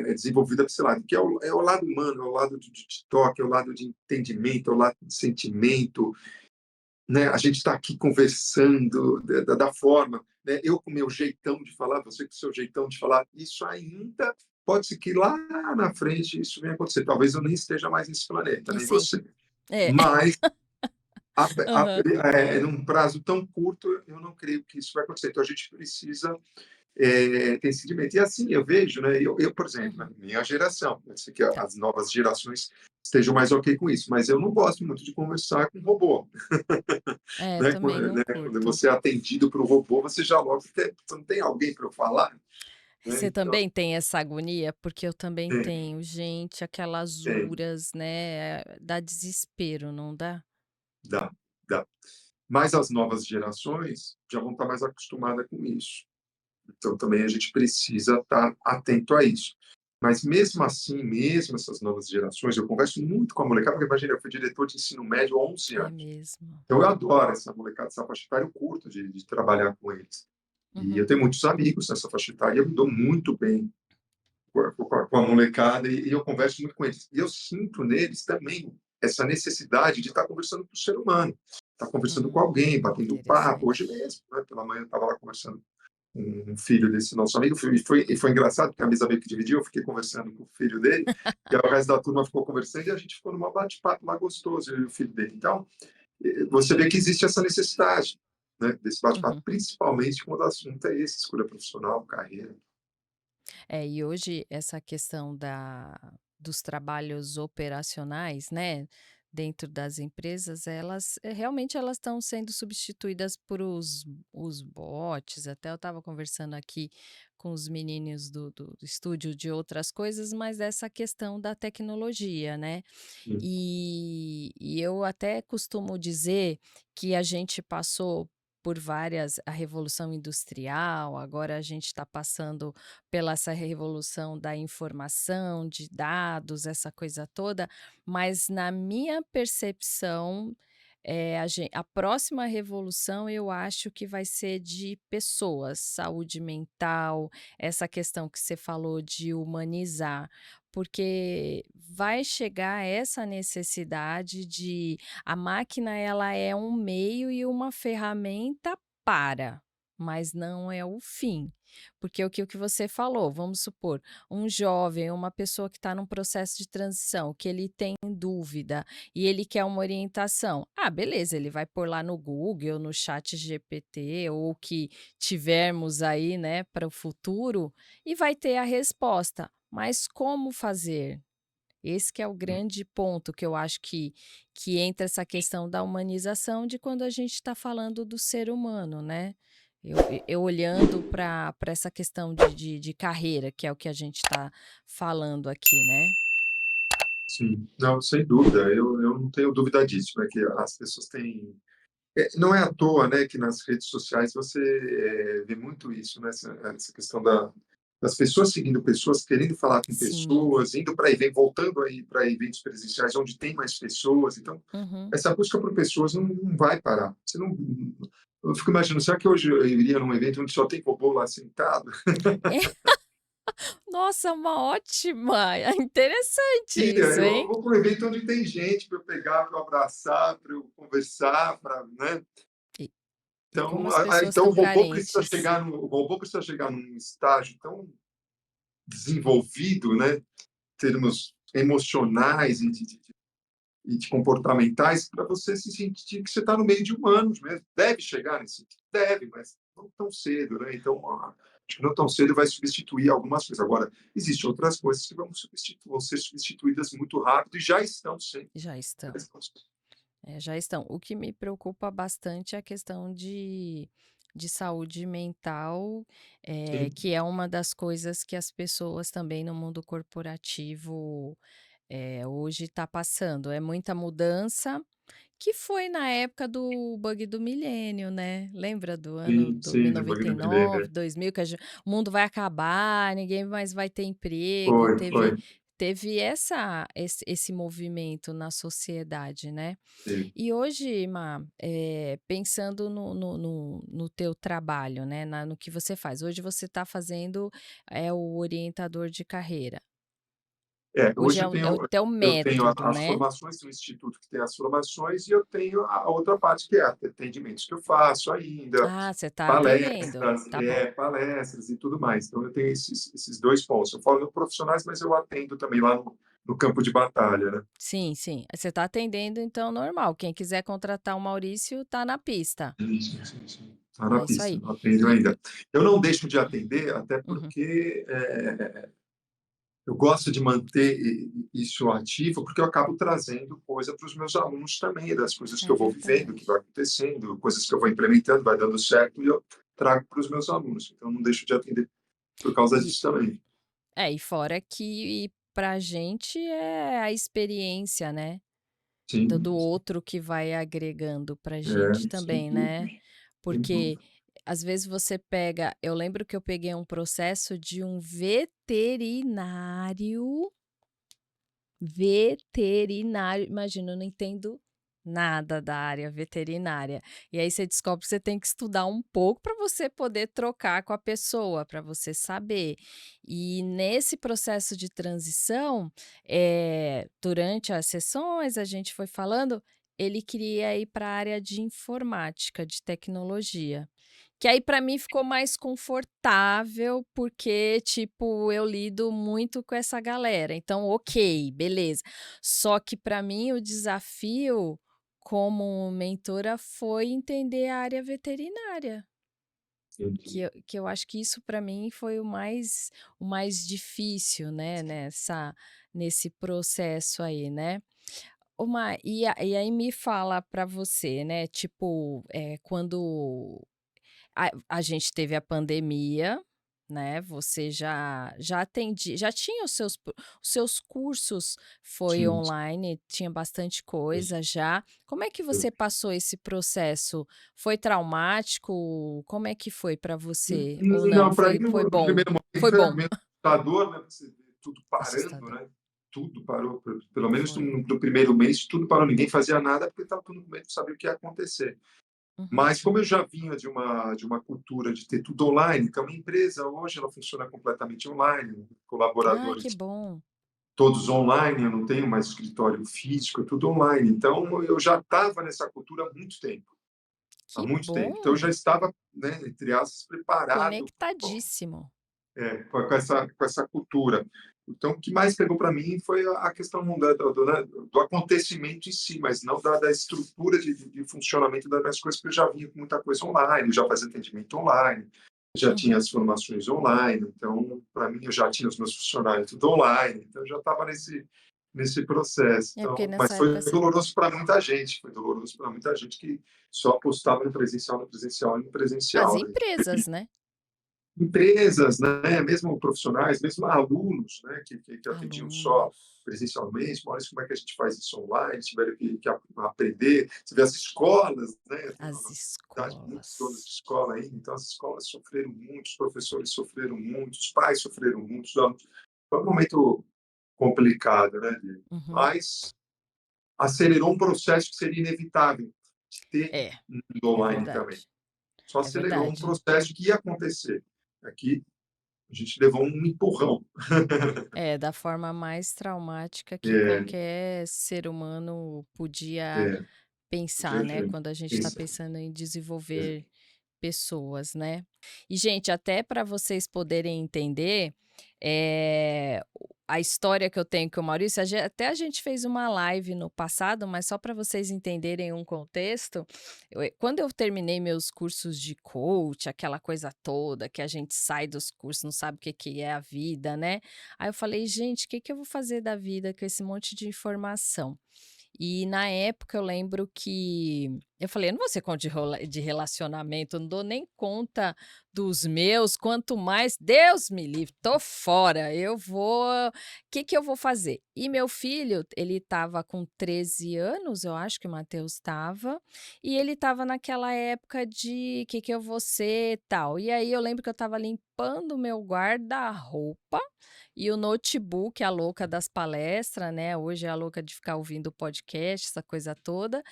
desenvolvidas para esse lado, que é o lado humano, é o lado de toque, é o lado de entendimento, é o lado de sentimento, né? A gente está aqui conversando da forma, né? Eu com o meu jeitão de falar, você com o seu jeitão de falar, isso ainda pode ser que lá na frente isso venha acontecer. Talvez eu nem esteja mais nesse planeta, nem Sim. você. É. Mas, Aham. num prazo tão curto, eu não creio que isso vai acontecer. Então, a gente precisa ter esse entendimento. E assim, eu vejo, né? Por exemplo, na Uhum. minha geração, pode ser que Tá. as novas gerações estejam mais ok com isso, mas eu não gosto muito de conversar com robô. É, Né? também não Quando curto. você é atendido por um robô, você já logo você não tem alguém para eu falar, né? Você Então, também tem essa agonia? Porque eu também tem, tenho. Gente, aquelas tem, uras, né, dá desespero, não dá? dá, dá. Mas as novas gerações já vão estar mais acostumadas com isso. Então, também a gente precisa estar atento a isso. Mas mesmo assim, mesmo essas novas gerações, eu converso muito com a molecada, porque imagina, eu fui diretor de ensino médio há 11 É anos. mesmo. Então, eu adoro essa molecada, essa faixa etária, eu curto de trabalhar com eles. E eu Uhum. tenho muitos amigos nessa faixa etária, e eu me dou muito bem com a molecada e eu converso muito com eles. E eu sinto neles também essa necessidade de estar conversando com o ser humano, estar conversando com alguém, batendo papo. Hoje Interessante. mesmo, né, pela manhã, eu estava lá conversando com um filho desse nosso amigo, e foi engraçado, porque a mesa meio que dividiu, eu fiquei conversando com o filho dele, e aí o resto da turma ficou conversando, e a gente ficou numa bate-papo lá gostoso, eu e o filho dele. Então, você vê que existe essa necessidade, né, desse bate-papo, Uhum. principalmente quando o assunto é esse, escolha profissional, carreira. É, e hoje essa questão dos trabalhos operacionais, né, dentro das empresas, elas realmente elas estão sendo substituídas por os bots. Até eu estava conversando aqui com os meninos do estúdio de outras coisas, mas dessa questão da tecnologia, né? E eu até costumo dizer que a gente passou por várias a revolução industrial, agora a gente está passando pela essa revolução da informação, de dados, essa coisa toda, mas na minha percepção, a próxima revolução eu acho que vai ser de pessoas, saúde mental, essa questão que você falou de humanizar, porque vai chegar essa necessidade de a máquina ela é um meio e uma ferramenta para, mas não é o fim. Porque o que você falou, vamos supor, um jovem, uma pessoa que está num processo de transição, que ele tem dúvida e ele quer uma orientação. Ah, beleza, ele vai pôr lá no Google, no chat GPT ou o que tivermos aí, né, para o futuro e vai ter a resposta. Mas como fazer? Esse que é o grande ponto que eu acho que entra essa questão da humanização de quando a gente está falando do ser humano, né. Eu olhando para essa questão de carreira, que é o que a gente está falando aqui, né. Sim. Não, sem dúvida, eu não tenho dúvida disso, né, que as pessoas têm não é à toa, né, que nas redes sociais você, vê muito isso, né, essa questão das pessoas seguindo pessoas, querendo falar com Sim. pessoas, indo para eventos, voltando aí para eventos presenciais onde tem mais pessoas, então, Uhum. essa busca por pessoas não vai parar. Você não eu fico imaginando, será que hoje eu iria num evento onde só tem robô lá sentado? Nossa, uma ótima, interessante Ia, isso, eu hein. vou para um evento onde tem gente para eu pegar, para eu abraçar, para eu conversar, para, né. E e como Então, as pessoas então estão carentes. o robô precisa chegar num estágio tão desenvolvido, né, em termos emocionais e de comportamentais, para você se sentir que você está no meio de humanos mesmo. Deve chegar nesse sentido? Deve, mas não tão cedo, né. Então, acho que não tão cedo vai substituir algumas coisas. Agora, existem outras coisas que vão ser substituídas muito rápido e Já estão. já estão sendo. Já estão. O que me preocupa bastante é a questão de saúde mental, Sim, que é uma das coisas que as pessoas também no mundo corporativo, hoje está passando. É muita mudança, que foi na época do bug do milênio, né. Lembra do ano sim, do sim, o bug do 99, milênio. 2000 que o mundo vai acabar, ninguém mais vai ter emprego, Foi, foi. teve esse movimento na sociedade, né. Sim. E hoje, Má, pensando no teu trabalho, né, no que você faz. Hoje você está fazendo, o orientador de carreira. Hoje Hoje é o teu eu tenho método, as né? formações, tem um instituto que tem as formações e eu tenho a outra parte que é atendimentos que eu faço ainda, Ah, você está atendendo. palestras, Tá bom. palestras e tudo mais. Então eu tenho esses 2 pontos. Eu falo no profissionais, mas eu atendo também lá no campo de batalha, né. Sim, sim. Você está atendendo, então normal, quem quiser contratar o Maurício tá na pista. Sim, sim, sim, sim. Tá na É isso pista, aí. eu atendo E ainda. Eu não deixo de atender, até uhum. porque, eu gosto de manter isso ativo, porque eu acabo trazendo coisa para os meus alunos também, das coisas que É eu vou vivendo, verdade. que vai acontecendo, coisas que eu vou implementando, vai dando certo e eu trago para os meus alunos. Então, eu não deixo de atender por causa E disso também. e fora que pra gente é a experiência, né? Do Sim, outro que vai agregando pra gente sem também, né. dúvida, sem Porque dúvida. às vezes você pega eu lembro que eu peguei um processo de um veterinário, imagina, eu não entendo nada da área veterinária. E aí você descobre que você tem que estudar um pouco para você poder trocar com a pessoa, para você saber. E nesse processo de transição, durante as sessões a gente foi falando, ele queria ir para a área de informática, de tecnologia. Que aí para mim ficou mais confortável, porque, tipo, eu lido muito com essa galera, então ok, beleza. Só que para mim o desafio, como mentora, foi entender a área veterinária, Entendi. que eu acho que isso para mim foi o mais difícil, né, nesse processo aí, né. E aí me fala para você, né, tipo, quando a gente teve a pandemia, né, você já tinha os seus cursos, foi Sim, online, tinha bastante coisa sim. já. Como é que você passou esse processo? Foi traumático? Como é que foi para você? Ou não, Não, para mim foi no bom? primeiro momento Foi foi bom. meio assustador, né, você vê tudo parando, Assustador. né, tudo parou, pelo menos Foi. no primeiro mês, tudo parou, ninguém fazia nada, porque estava todo mundo com medo de saber o que ia acontecer. Uhum. Mas como eu já vinha de uma cultura de ter tudo online, então a minha empresa hoje ela funciona completamente online, Ah, que colaboradores bom. todos online, eu não tenho mais escritório físico, é tudo online. Então eu já estava nessa cultura há Que muito tempo. Então eu já bom. estava, né, entre aspas, preparado Conectadíssimo. com essa cultura. Então, o que mais pegou para mim foi a questão né, do acontecimento em si, mas não da estrutura de funcionamento das minhas coisas, porque eu já vinha com muita coisa online, eu já fazia atendimento online, já tinha Uhum. as formações online, então, para mim, eu já tinha os meus funcionários tudo online, então eu já estava nesse processo. É porque Então, mas nessa época foi doloroso para muita gente, foi doloroso para muita gente que só apostava no presencial, no presencial e no as presencial, né. empresas, né, Empresas, né, mesmo profissionais, mesmo alunos, né, que atendiam só alunos, presencialmente, olha como é que a gente faz isso online, tiveram que aprender. Você vê as escolas, né, eu tenho as uma idade muitos donos de escolas. escola ainda, então as escolas sofreram muito, os professores sofreram muito, os pais sofreram muito, os alunos. Foi um momento complicado, né, Uhum. mas acelerou um processo que seria inevitável, de ter É, um mundo é online também. verdade, Só é acelerou um verdade. processo que ia acontecer. Aqui a gente levou um empurrão. É, da forma mais traumática que É, qualquer ser humano podia é, pensar, né, gente, quando a gente está isso, pensando em é, desenvolver pessoas, né. E gente, até para vocês poderem entender, a história que eu tenho com o Maurício, até a gente fez uma live no passado, mas só para vocês entenderem um contexto, quando eu terminei meus cursos de coach, aquela coisa toda que a gente sai dos cursos, não sabe o que que é a vida, né. Aí eu falei: "Gente, o que que eu vou fazer da vida com esse monte de informação?". E na época eu lembro que eu falei: "Eu não vou ser coach de relacionamento, não dou nem conta dos meus, quanto mais Deus me livre, tô fora, eu vou que eu vou fazer?". E meu filho, ele estava com 13 anos, eu acho que o Mateus estava, e ele estava naquela época de que eu vou ser, tal. E aí eu lembro que eu estava limpando o meu guarda-roupa e o notebook, a louca das palestras, né, hoje é a louca de ficar ouvindo podcast, essa coisa toda,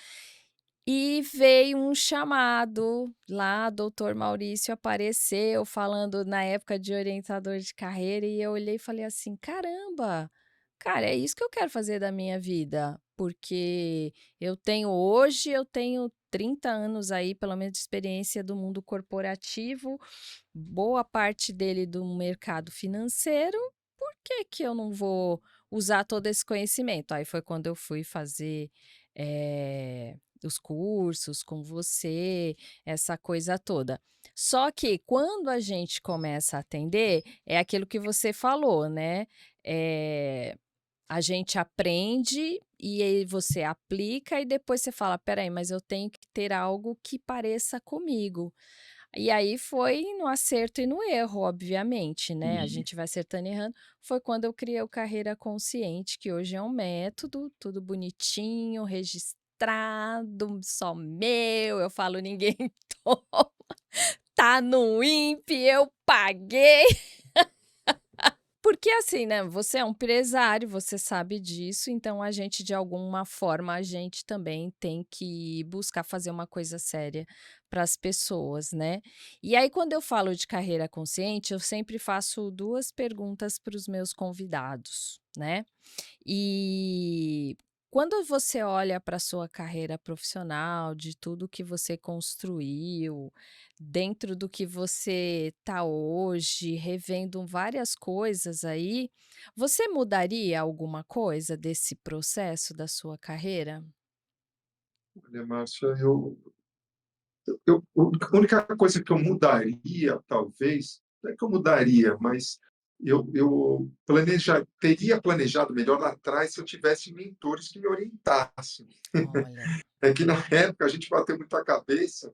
e veio um chamado lá, doutor Maurício apareceu falando na época de orientador de carreira e eu olhei e falei assim: "Caramba, cara, é isso que eu quero fazer da minha vida", porque eu tenho 30 anos aí, pelo menos de experiência do mundo corporativo, boa parte dele do mercado financeiro, por que que eu não vou usar todo esse conhecimento? Aí foi quando eu fui fazer, os cursos com você, essa coisa toda. Só que quando a gente começa a atender, é aquilo que você falou, né, a gente aprende e aí você aplica e depois você fala: "Espera aí, mas eu tenho que ter algo que pareça comigo". E aí foi no acerto e no erro, obviamente, né, a uhum. gente vai acertando e errando. Foi quando eu criei o Carreira Consciente, que hoje é um método, tudo bonitinho, registrado, só meu, eu falo: "Ninguém toma, tá no INPE, eu paguei". Porque assim, né, você é um empresário, você sabe disso, então a gente de alguma forma, a gente também tem que buscar fazer uma coisa séria para as pessoas, né. E aí quando eu falo de carreira consciente, eu sempre faço 2 perguntas para os meus convidados, né. E quando você olha para a sua carreira profissional, de tudo que você construiu, dentro do que você está hoje, revendo várias coisas aí, você mudaria alguma coisa desse processo da sua carreira? Olha, Márcia, a única coisa que eu mudaria, talvez, não é que eu mudaria, mas teria planejado melhor lá atrás se eu tivesse mentores que me orientassem. Olha, É que na época a gente bateu muita cabeça,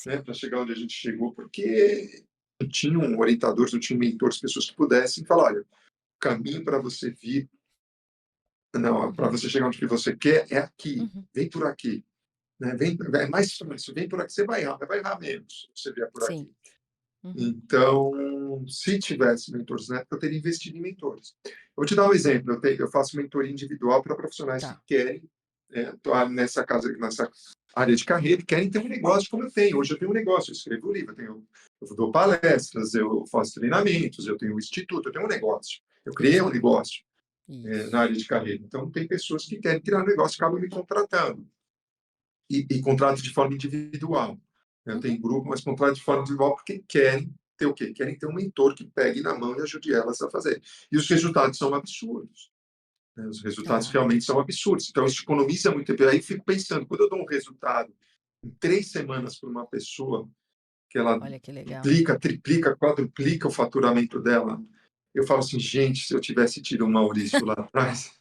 né, sim. para chegar onde a gente chegou, porque não tinham orientadores, não tinham mentores, pessoas que pudessem falar: "Olha, o caminho para você vir não, para Uhum, você chegar onde que você quer é aqui, uhum. vem por aqui, né, vem é mais fácil, vem por aqui, você vai errar menos se você vier por Sim. aqui". Uhum. Então, se tivesse mentores na época, eu teria investido em mentores. Eu vou te dar um exemplo, eu faço mentoria individual para profissionais que Tá. querem, atuar nessa área de carreira e querem ter um negócio como eu tenho. Hoje eu tenho um negócio, eu escrevo livro, eu dou palestras, eu faço treinamentos, eu tenho um instituto, eu tenho um negócio. Eu criei um Exato. negócio, na Isso. área de carreira. Então, tem pessoas que querem criar um negócio e acabam me contratando. E contrato de forma individual. Eu Uhum. tenho grupo, mas contrato de forma individual porque querem ter o quê? Querem ter um mentor que pegue na mão e ajude elas a fazer. E os resultados são absurdos, né? Os resultados Tá. realmente são absurdos. Então, isso economiza muito tempo. Aí eu fico pensando, quando eu dou um resultado em 3 semanas para uma pessoa, que ela Olha que legal. duplica, triplica, quadruplica o faturamento dela, eu falo assim, gente, se eu tivesse tido um Maurício lá atrás,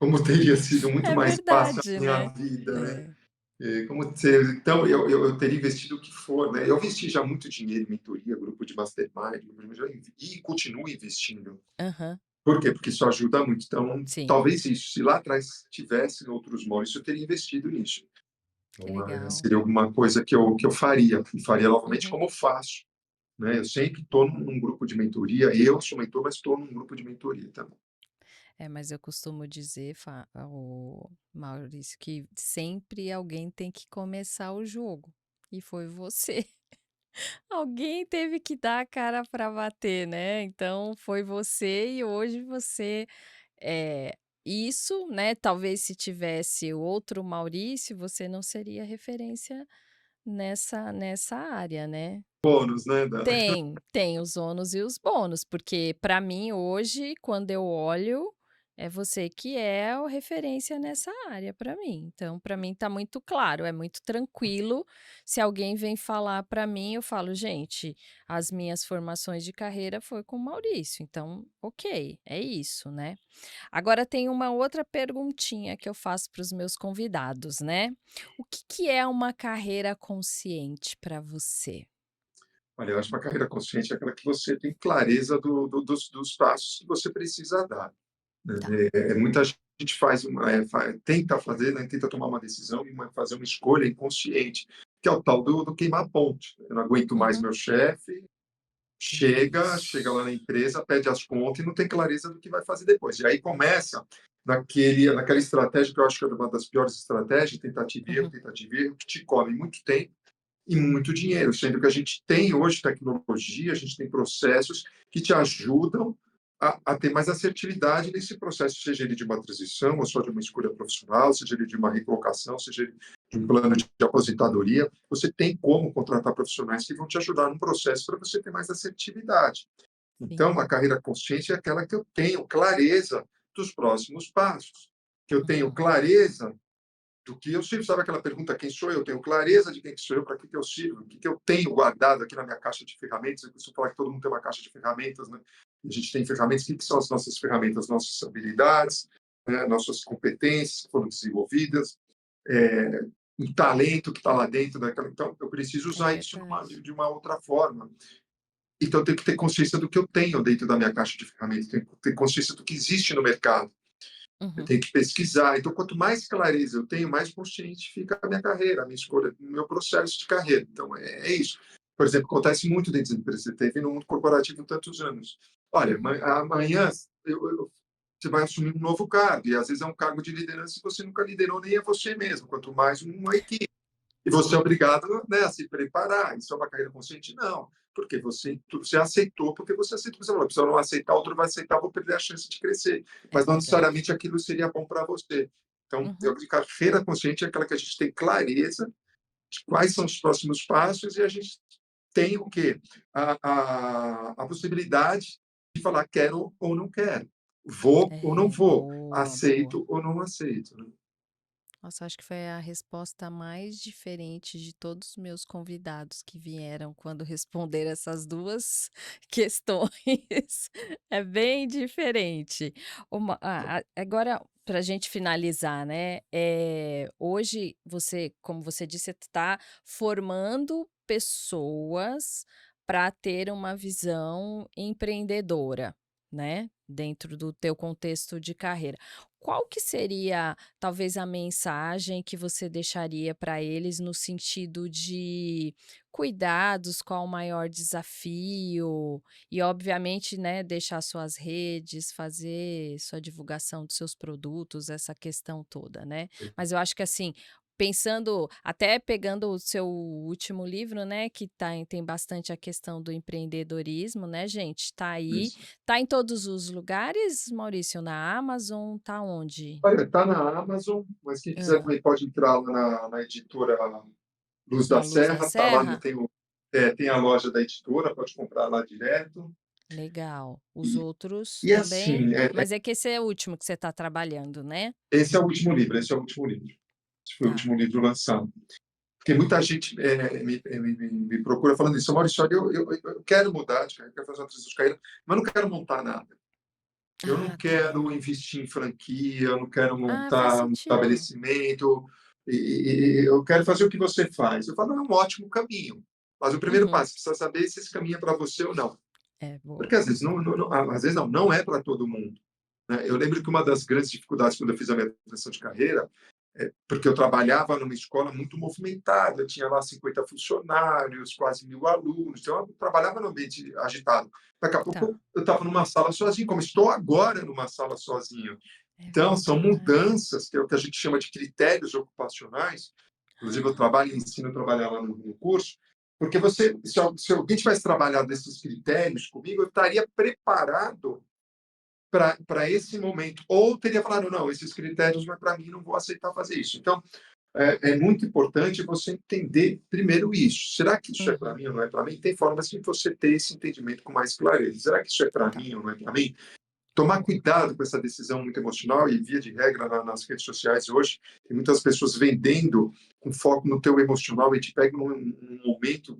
como teria sido muito É mais fácil verdade, a minha né. vida, né. É. Como ser então eu teria investido o que for, né. Eu investi já muito dinheiro em mentoria, grupo de mastermind, já e continuo investindo. Aham. Por quê? Porque isso ajuda muito. Então, Sim, talvez isso, se lá atrás tivesse outros moldes, eu teria investido nisso. que Então, legal. seria alguma coisa que eu faria, e faria novamente Uhum. como eu faço, né. Eu sempre estou num grupo de mentoria, eu sou mentor, mas estou num grupo de mentoria também. É, mas eu costumo dizer, o Maurício, que sempre alguém tem que começar o jogo, e foi você. Alguém teve que dar a cara para bater, né, então foi você e hoje você, isso, né, talvez se tivesse outro Maurício, você não seria referência nessa área, né. Bônus, né, da Tem os ônus e os bônus, porque para mim hoje, quando eu olho, é você que é a referência nessa área para mim. Então, para mim tá muito claro, é muito tranquilo. Se alguém vem falar para mim, eu falo: "Gente, as minhas formações de carreira foi com o Maurício, então ok, é isso, né". Agora tem uma outra perguntinha que eu faço para os meus convidados, né. O que que é uma carreira consciente para você? olha, eu acho que uma carreira consciente é aquela que você tem clareza dos passos que você precisa dar, Tá. né. Muita gente faz uma tenta fazer, né, tenta tomar uma decisão e fazer uma escolha inconsciente, que é o tal do queimar ponte. Eu não aguento mais Uhum. meu chefe, chega lá na Isso. empresa, pede as contas e não tem clareza do que vai fazer depois. E aí começa naquela estratégia que eu acho que é uma das piores estratégias, Uhum. tentativa e erro, que te come muito tempo e muito dinheiro, sendo que a gente tem hoje tecnologia, a gente tem processos que te ajudam a ter mais assertividade nesse processo, seja ele de uma transição, ou só de uma escolha profissional, seja ele de uma recolocação, seja ele de um plano de aposentadoria. Você tem como contratar profissionais que vão te ajudar no processo para você ter mais assertividade. Então, Sim. a carreira consciente é aquela que eu tenho clareza dos próximos passos, que eu tenho Uhum. clareza do que eu sirvo. Sabe aquela pergunta: quem sou eu? Tenho clareza de quem que sou eu, para que eu sirvo, o que eu tenho guardado aqui na minha caixa de ferramentas. Eu costumo falar que todo mundo tem uma caixa de ferramentas, né? A gente tem ferramentas. O que são as nossas ferramentas? Nossas habilidades, né? Nossas competências que foram desenvolvidas, é, um talento que está lá dentro daquela. Então, eu preciso É usar isso verdade. de uma outra forma. Então, eu tenho que ter consciência do que eu tenho dentro da minha caixa de ferramentas, tenho que ter consciência do que existe no mercado. Eu Uhum. tenho que pesquisar. Então, quanto mais clareza eu tenho, mais consciente fica a minha carreira, a minha escolha, o meu processo de carreira. Então, é isso. Por exemplo, acontece muito dentro da empresa. Você teve no mundo corporativo tantos anos. Olha, Uhum. amanhã você vai assumir um novo cargo, e às vezes é um cargo de liderança que você nunca liderou nem é você mesmo, quanto mais uma equipe. E você é obrigado, né, a se preparar. Isso é uma carreira consciente? Não. Porque você aceitou, porque você aceitou. Você falou: se eu não aceitar, outro vai aceitar, eu vou perder a chance de crescer. É Mas não verdade. necessariamente aquilo seria bom para você. Então, eu Uhum. acredito que a carreira consciente é aquela que a gente tem clareza de quais são os próximos passos e a gente tem o quê? A possibilidade de falar quero ou não quero, vou ou não É, vou, boa, boa. aceito ou não aceito, né? Nossa, acho que foi a resposta mais diferente de todos os meus convidados que vieram quando responderam essas 2 questões. É bem diferente. Agora, para a gente finalizar, né, hoje você, como você disse, está formando pessoas para ter uma visão empreendedora, né, dentro do teu contexto de carreira. Qual que seria talvez a mensagem que você deixaria para eles no sentido de cuidados, qual o maior desafio e obviamente, né, deixar suas redes, fazer sua divulgação dos seus produtos, essa questão toda, né. Mas eu acho que assim, pensando até pegando o seu último livro, né, que tem bastante a questão do empreendedorismo, né, gente, tá aí. Isso. Tá em todos os lugares, Maurício? Na Amazon, tá onde? Olha, está na Amazon, mas quem quiser Hã. também pode entrar lá na editora Luz da Na Luz da Serra, está lá, Serra? tem a loja da editora, pode comprar lá direto. Legal. Os E, outros e também? assim, Mas é que esse é o último que você está trabalhando, né? esse é o último livro, esse é o último livro. Esse foi o Tá. último livro lançado. Porque muita gente me procura falando isso: Maurício, olha, eu quero mudar de carreira, quero fazer uma transição de carreira, mas não quero montar nada. Eu não Ah, tá. quero investir em franquia, eu não quero Ah, faz montar um sentido. estabelecimento, eu quero fazer o que você faz. Eu falo: "É um ótimo caminho, mas o primeiro Uhum. passo, precisa saber se esse caminho é para você ou não". É, boa. Porque às vezes às vezes não é para todo mundo, né. Eu lembro que uma das grandes dificuldades quando eu fiz a minha transição de carreira, porque eu trabalhava numa escola muito movimentada, tinha lá 50 funcionários, quase 1000 alunos, então eu trabalhava num ambiente agitado. Daqui a Tá. pouco eu estava numa sala sozinho, como estou agora numa sala sozinho. É Então são verdade. mudanças, que é o que a gente chama de critérios ocupacionais, inclusive eu trabalho e ensino a trabalhar lá no curso, porque se alguém tivesse trabalhado esses critérios comigo, eu estaria preparado para esse momento, ou teria falado: "Não, esses critérios não é para mim, não vou aceitar fazer isso". Então, é muito importante você entender primeiro isso. Será que isso é para Uhum. mim ou não é para mim? Tem formas de você ter esse entendimento com mais clareza. Será que isso é para Tá. mim ou não é para mim? Tomar cuidado com essa decisão muito emocional e, via de regra, nas redes sociais hoje, tem muitas pessoas vendendo com foco no teu emocional e te pegam num momento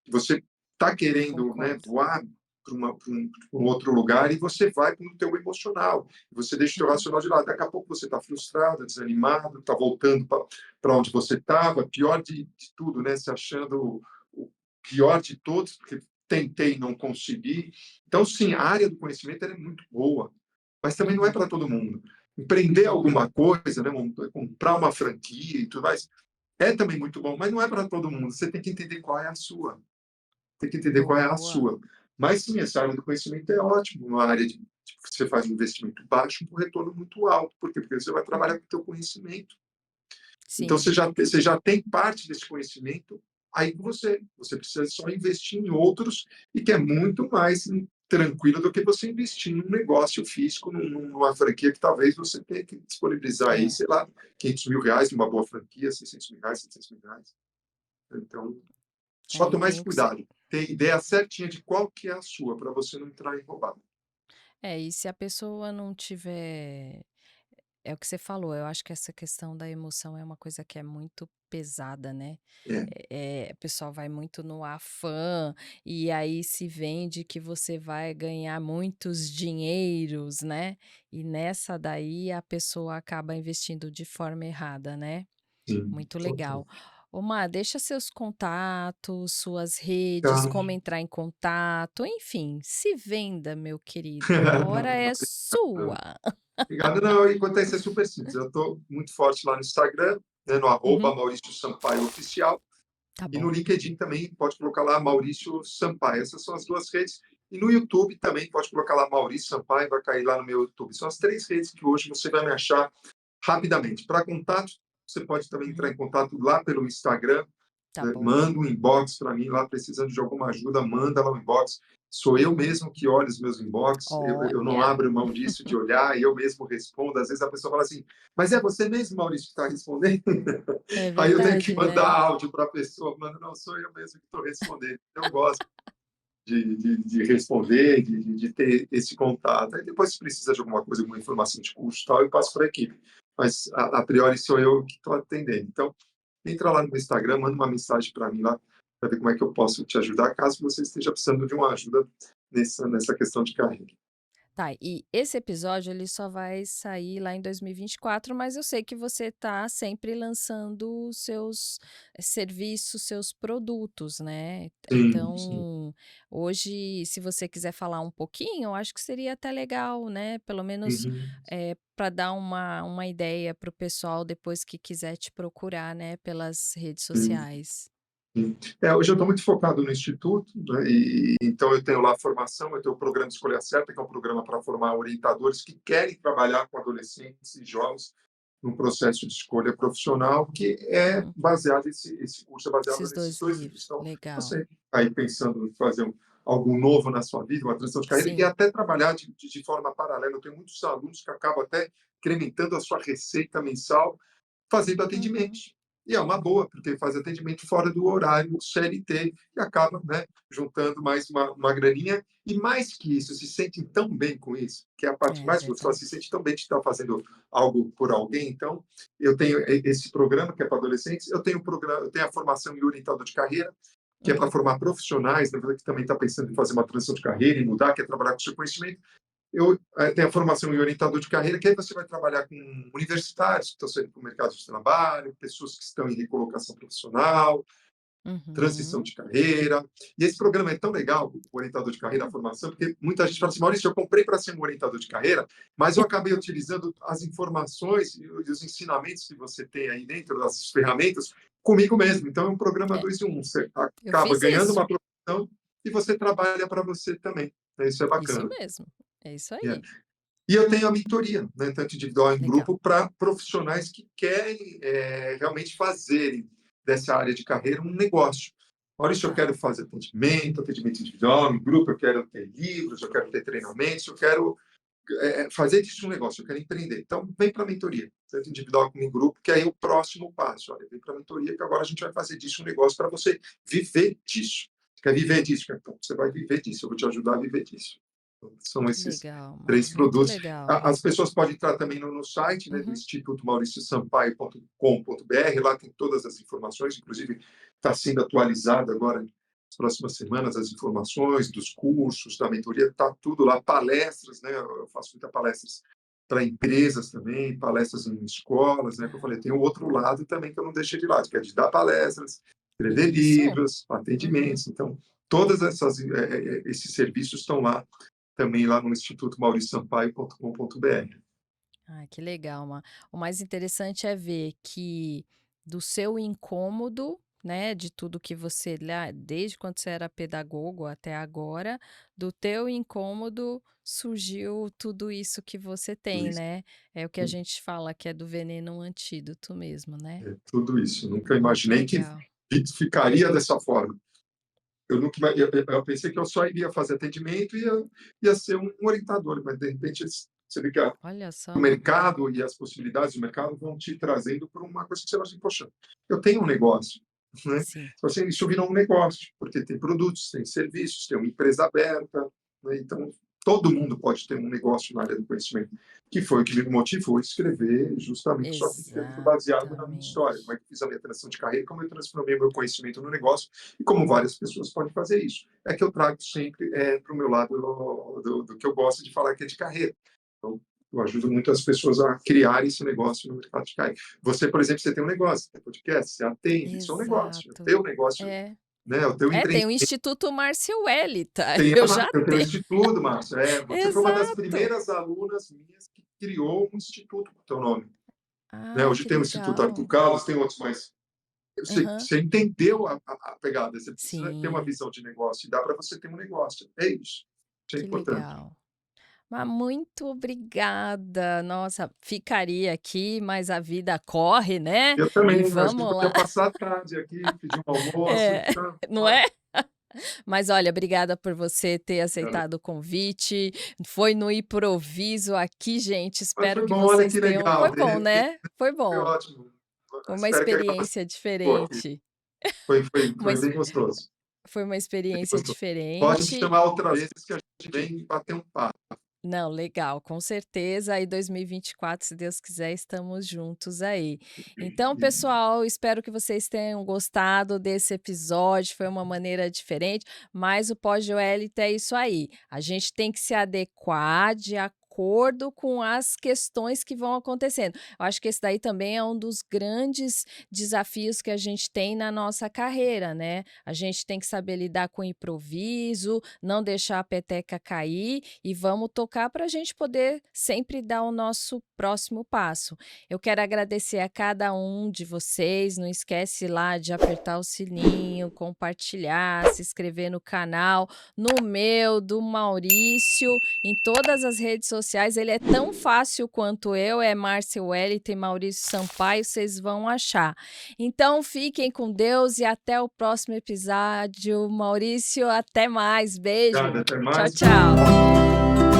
que você está querendo, né, Concordo. voar pra um outro lugar e você vai para o teu emocional. Você deixa o teu Uhum. racional de lado. Daqui a pouco você está frustrado, desanimado, está voltando para onde você estava, pior de tudo, né, se achando o pior de todos, porque tentei e não consegui. Então, sim, a área do conhecimento ela é muito boa, mas também não é Uhum. para todo mundo. Empreender Uhum. alguma coisa, né, comprar uma franquia e tudo mais, é também muito bom, mas não é para todo mundo. Você tem que entender qual é a sua. Tem que entender qual é a Boa. sua. Mas sim, essa área do conhecimento é ótimo, uma área de que você faz um investimento baixo com um retorno muito alto. Por quê? Porque você vai trabalhar Uhum. com o teu conhecimento. Então Sim. você já tem parte desse conhecimento aí com você. Você precisa só investir em outros e que é muito mais tranquilo do que você investir num negócio físico, numa franquia que talvez você tenha que disponibilizar aí, É, sei lá, R$ 500.000 numa boa franquia, R$ 600.000, R$ 700.000. Então, só aí tomar tem esse o que você cuidado. Ter ideia certinha de qual que é a sua, para você não entrar em roubada. e se a pessoa não tiver é o que você falou, eu acho que essa questão da emoção é uma coisa que é muito pesada, né. É, O pessoal vai muito no afã, e aí se vende que você vai ganhar muitos dinheiros, né, e nessa daí a pessoa acaba investindo de forma errada, né. sim, Muito total. legal. Ô Má, deixa seus contatos, suas redes, Tá. como entrar em contato, enfim, se venda, meu querido, a hora é sua. Obrigado. Não, e quanto a isso é super simples. Eu estou muito forte lá no Instagram, né, no arroba Uhum, Maurício Sampaio Oficial, tá e no bom. LinkedIn também pode colocar lá Maurício Sampaio. Essas são as duas redes. E no YouTube também pode colocar lá Maurício Sampaio, vai cair lá no meu YouTube. São as três redes que hoje você vai me achar rapidamente. Para contato, você pode também entrar Uhum, em contato lá pelo Instagram, tá né, bom. manda um inbox para mim lá, precisando de alguma ajuda, manda lá um inbox. Sou eu Uhum. mesmo que olho os meus inbox, eu não Olha, abro mão disso de olhar, eu mesmo respondo. Às vezes a pessoa fala assim, mas é você mesmo, Maurício, que está respondendo? é Aí eu tenho que verdade, mandar né. áudio para a pessoa, mano, não, sou eu mesmo que estou respondendo. Eu gosto de responder, de ter esse contato. Aí depois, se precisa de alguma coisa, alguma informação de curso e tal, eu passo para a equipe. Mas, a priori, sou eu que estou atendendo. Então, entra lá no meu Instagram, manda uma mensagem para mim lá, para ver como é que eu posso te ajudar, caso você esteja precisando de uma ajuda nessa questão de carreira. Tá, e esse episódio ele só vai sair lá em 2024, mas eu sei que você tá sempre lançando os seus serviços, seus produtos, né. Sim, sim. Então, hoje, se você quiser falar um pouquinho, eu acho que seria até legal, né, pelo menos, Uhum. para dar uma ideia para o pessoal depois que quiser te procurar, né, pelas redes Sim. sociais. Sim. Hoje eu estou muito focado no instituto, né, e então eu tenho lá a formação, eu tenho o programa Escolha Certa, que é um programa para formar orientadores que querem trabalhar com adolescentes e jovens num processo de escolha profissional, que é Uhum. baseado, esse curso é baseado Esses nesses 2 dois livros. livros, Então, legal. você aí pensando em fazer algo novo na sua vida, uma transição de carreira, e Sim. até trabalhar de forma paralela. Eu tenho muitos alunos que acabam até incrementando a sua receita mensal fazendo Uhum. atendimentos. E é uma boa, porque faz atendimento fora do horário CLT e acaba, né, juntando mais uma graninha. E mais que isso, se sentem tão bem com isso, que é a parte É mais gostosa, verdade. se sente tão bem de estar fazendo algo por alguém. Então, eu tenho esse programa que é para adolescentes, eu tenho a formação em orientador de carreira, que é para Uhum. formar profissionais, na verdade, que também está pensando em fazer uma transição de carreira e mudar, quer trabalhar com o seu conhecimento. eu tenho a formação em orientador de carreira, que aí você vai trabalhar com universitários que estão saindo para o mercado de trabalho, pessoas que estão em recolocação profissional, transição Uhum. de carreira. E esse programa é tão legal, o orientador de carreira, a formação, porque muita gente fala assim, Maurício, eu comprei para ser um orientador de carreira, mas eu acabei utilizando as informações e os ensinamentos que você tem aí dentro das ferramentas comigo mesmo. Então, é um programa É, 2 em 1. Você eu acaba fiz ganhando isso. uma profissão e você trabalha para você também. Isso é Isso bacana. mesmo. É isso É. aí. E eu tenho a mentoria, né, tanto individual em Legal. grupo, para profissionais que querem realmente fazerem dessa área de carreira um negócio. Maurício, eu Tá. quero fazer atendimento individual, em grupo, eu quero ter livros, eu quero ter treinamentos, eu quero fazer disso um negócio, eu quero empreender. Então, vem para a mentoria, tanto individual como em grupo, que aí é o próximo passo. Olha, vem para a mentoria, que agora a gente vai fazer disso um negócio para você viver disso. Você quer viver disso? Então, você vai viver disso, eu vou te ajudar a viver disso. Então, são Que esses legal, três muito produtos. legal. As pessoas podem entrar também no site, né, do Uhum. Instituto mauriciosampaio.com.br, lá tem todas as informações, inclusive está sendo atualizado agora nas próximas semanas as informações dos cursos, da mentoria, está tudo lá, palestras, né, eu faço muitas palestras para empresas também, palestras em escolas, né, que eu falei, tem o outro lado também que eu não deixei de lado, que é de dar palestras, escrever Isso. livros, Uhum. atendimentos, então todas esses serviços estão lá também lá no Instituto mauriciosampaio.com.br. Ah, que legal, o mais interessante é ver que do seu incômodo, né, de tudo que você lá desde quando você era pedagogo até agora, do teu incômodo surgiu tudo isso que você Tudo tem, isso, né. É o que a gente fala que é do veneno um antídoto mesmo, né. tudo isso. Nunca Muito imaginei que legal. ficaria dessa forma. Eu nunca eu pensei que eu só iria fazer atendimento e ia ser um orientador, mas de repente você vê que Olha o só. mercado e as possibilidades do mercado vão te trazendo para uma coisa que você fala assim, poxa, eu tenho um negócio, né? Sim, Então, assim, isso virou um negócio, porque tem produtos, tem serviços, tem uma empresa aberta, né? Então todo mundo pode ter um negócio na área do conhecimento, que foi o que me motivou a escrever justamente só que foi baseado na minha história, como é exatamente. que eu fiz a minha transição de carreira, como eu transformei o meu conhecimento no negócio e como várias pessoas podem fazer isso. É que eu trago sempre para o meu lado do que eu gosto de falar, que é de carreira. Então, eu ajudo muito as pessoas a criar esse negócio no mercado de carreira. Você, por exemplo, você tem um negócio, você tem podcast, você atende, isso é um negócio, é o Exato. teu negócio, É. né, é o teu É, tem o empreendimento. Instituto Márcio Wellington, Tem eu já eu tenho um tenho. instituto, Márcio. Você foi uma das Exato. primeiras alunas minhas que criou um instituto com o teu nome. Né? Ai, Hoje que tem o Instituto Arthur legal. Carlos, tem outros, mas Aham. você entendeu a pegada. Você precisa ter uma Sim, visão de negócio e dá para você ter um negócio. É isso. Isso é que importante. legal. Mas muito obrigada. Nossa, ficaria aqui, mas a vida corre, né, Eu e também, acho que a gente vamos lá. podia passar a tarde aqui, pedir um almoço. É, Tá? não é? Mas olha, obrigada por você ter Obrigado. aceitado o convite. Foi no improviso aqui, gente. Mas Espero foi que bom, olha vocês que tenham legal. foi De bom, repente, né? Foi foi bom. ótimo. Foi uma Espero que a gravação experiência boa aqui. diferente. Uma Foi ex bem gostoso. foi uma Bem experiência gostoso. Pode me diferente. chamar outra vez que a gente vem bater um papo. Não, legal, com certeza. Aí 2024, se Deus quiser, estamos juntos aí. Então, pessoal, espero que vocês tenham gostado desse episódio. Foi uma maneira diferente, mas o pós-duality é isso aí. A gente tem que se adequar de acordo com as questões que vão acontecendo. Eu acho que esse daí também é um dos grandes desafios que a gente tem na nossa carreira, né? A gente tem que saber lidar com o improviso, não deixar a peteca cair e vamos tocar para a gente poder sempre dar o nosso próximo passo. Eu quero agradecer a cada um de vocês, não esquece lá de apertar o sininho, compartilhar, se inscrever no canal, no meu, do Maurício, em todas as redes sociais, ele é tão fácil quanto eu, é Márcio Wellington e Maurício Sampaio, vocês vão achar. Então fiquem com Deus e até o próximo episódio. Maurício, até mais. Obrigado, Beijo. até Tchau, mais. tchau.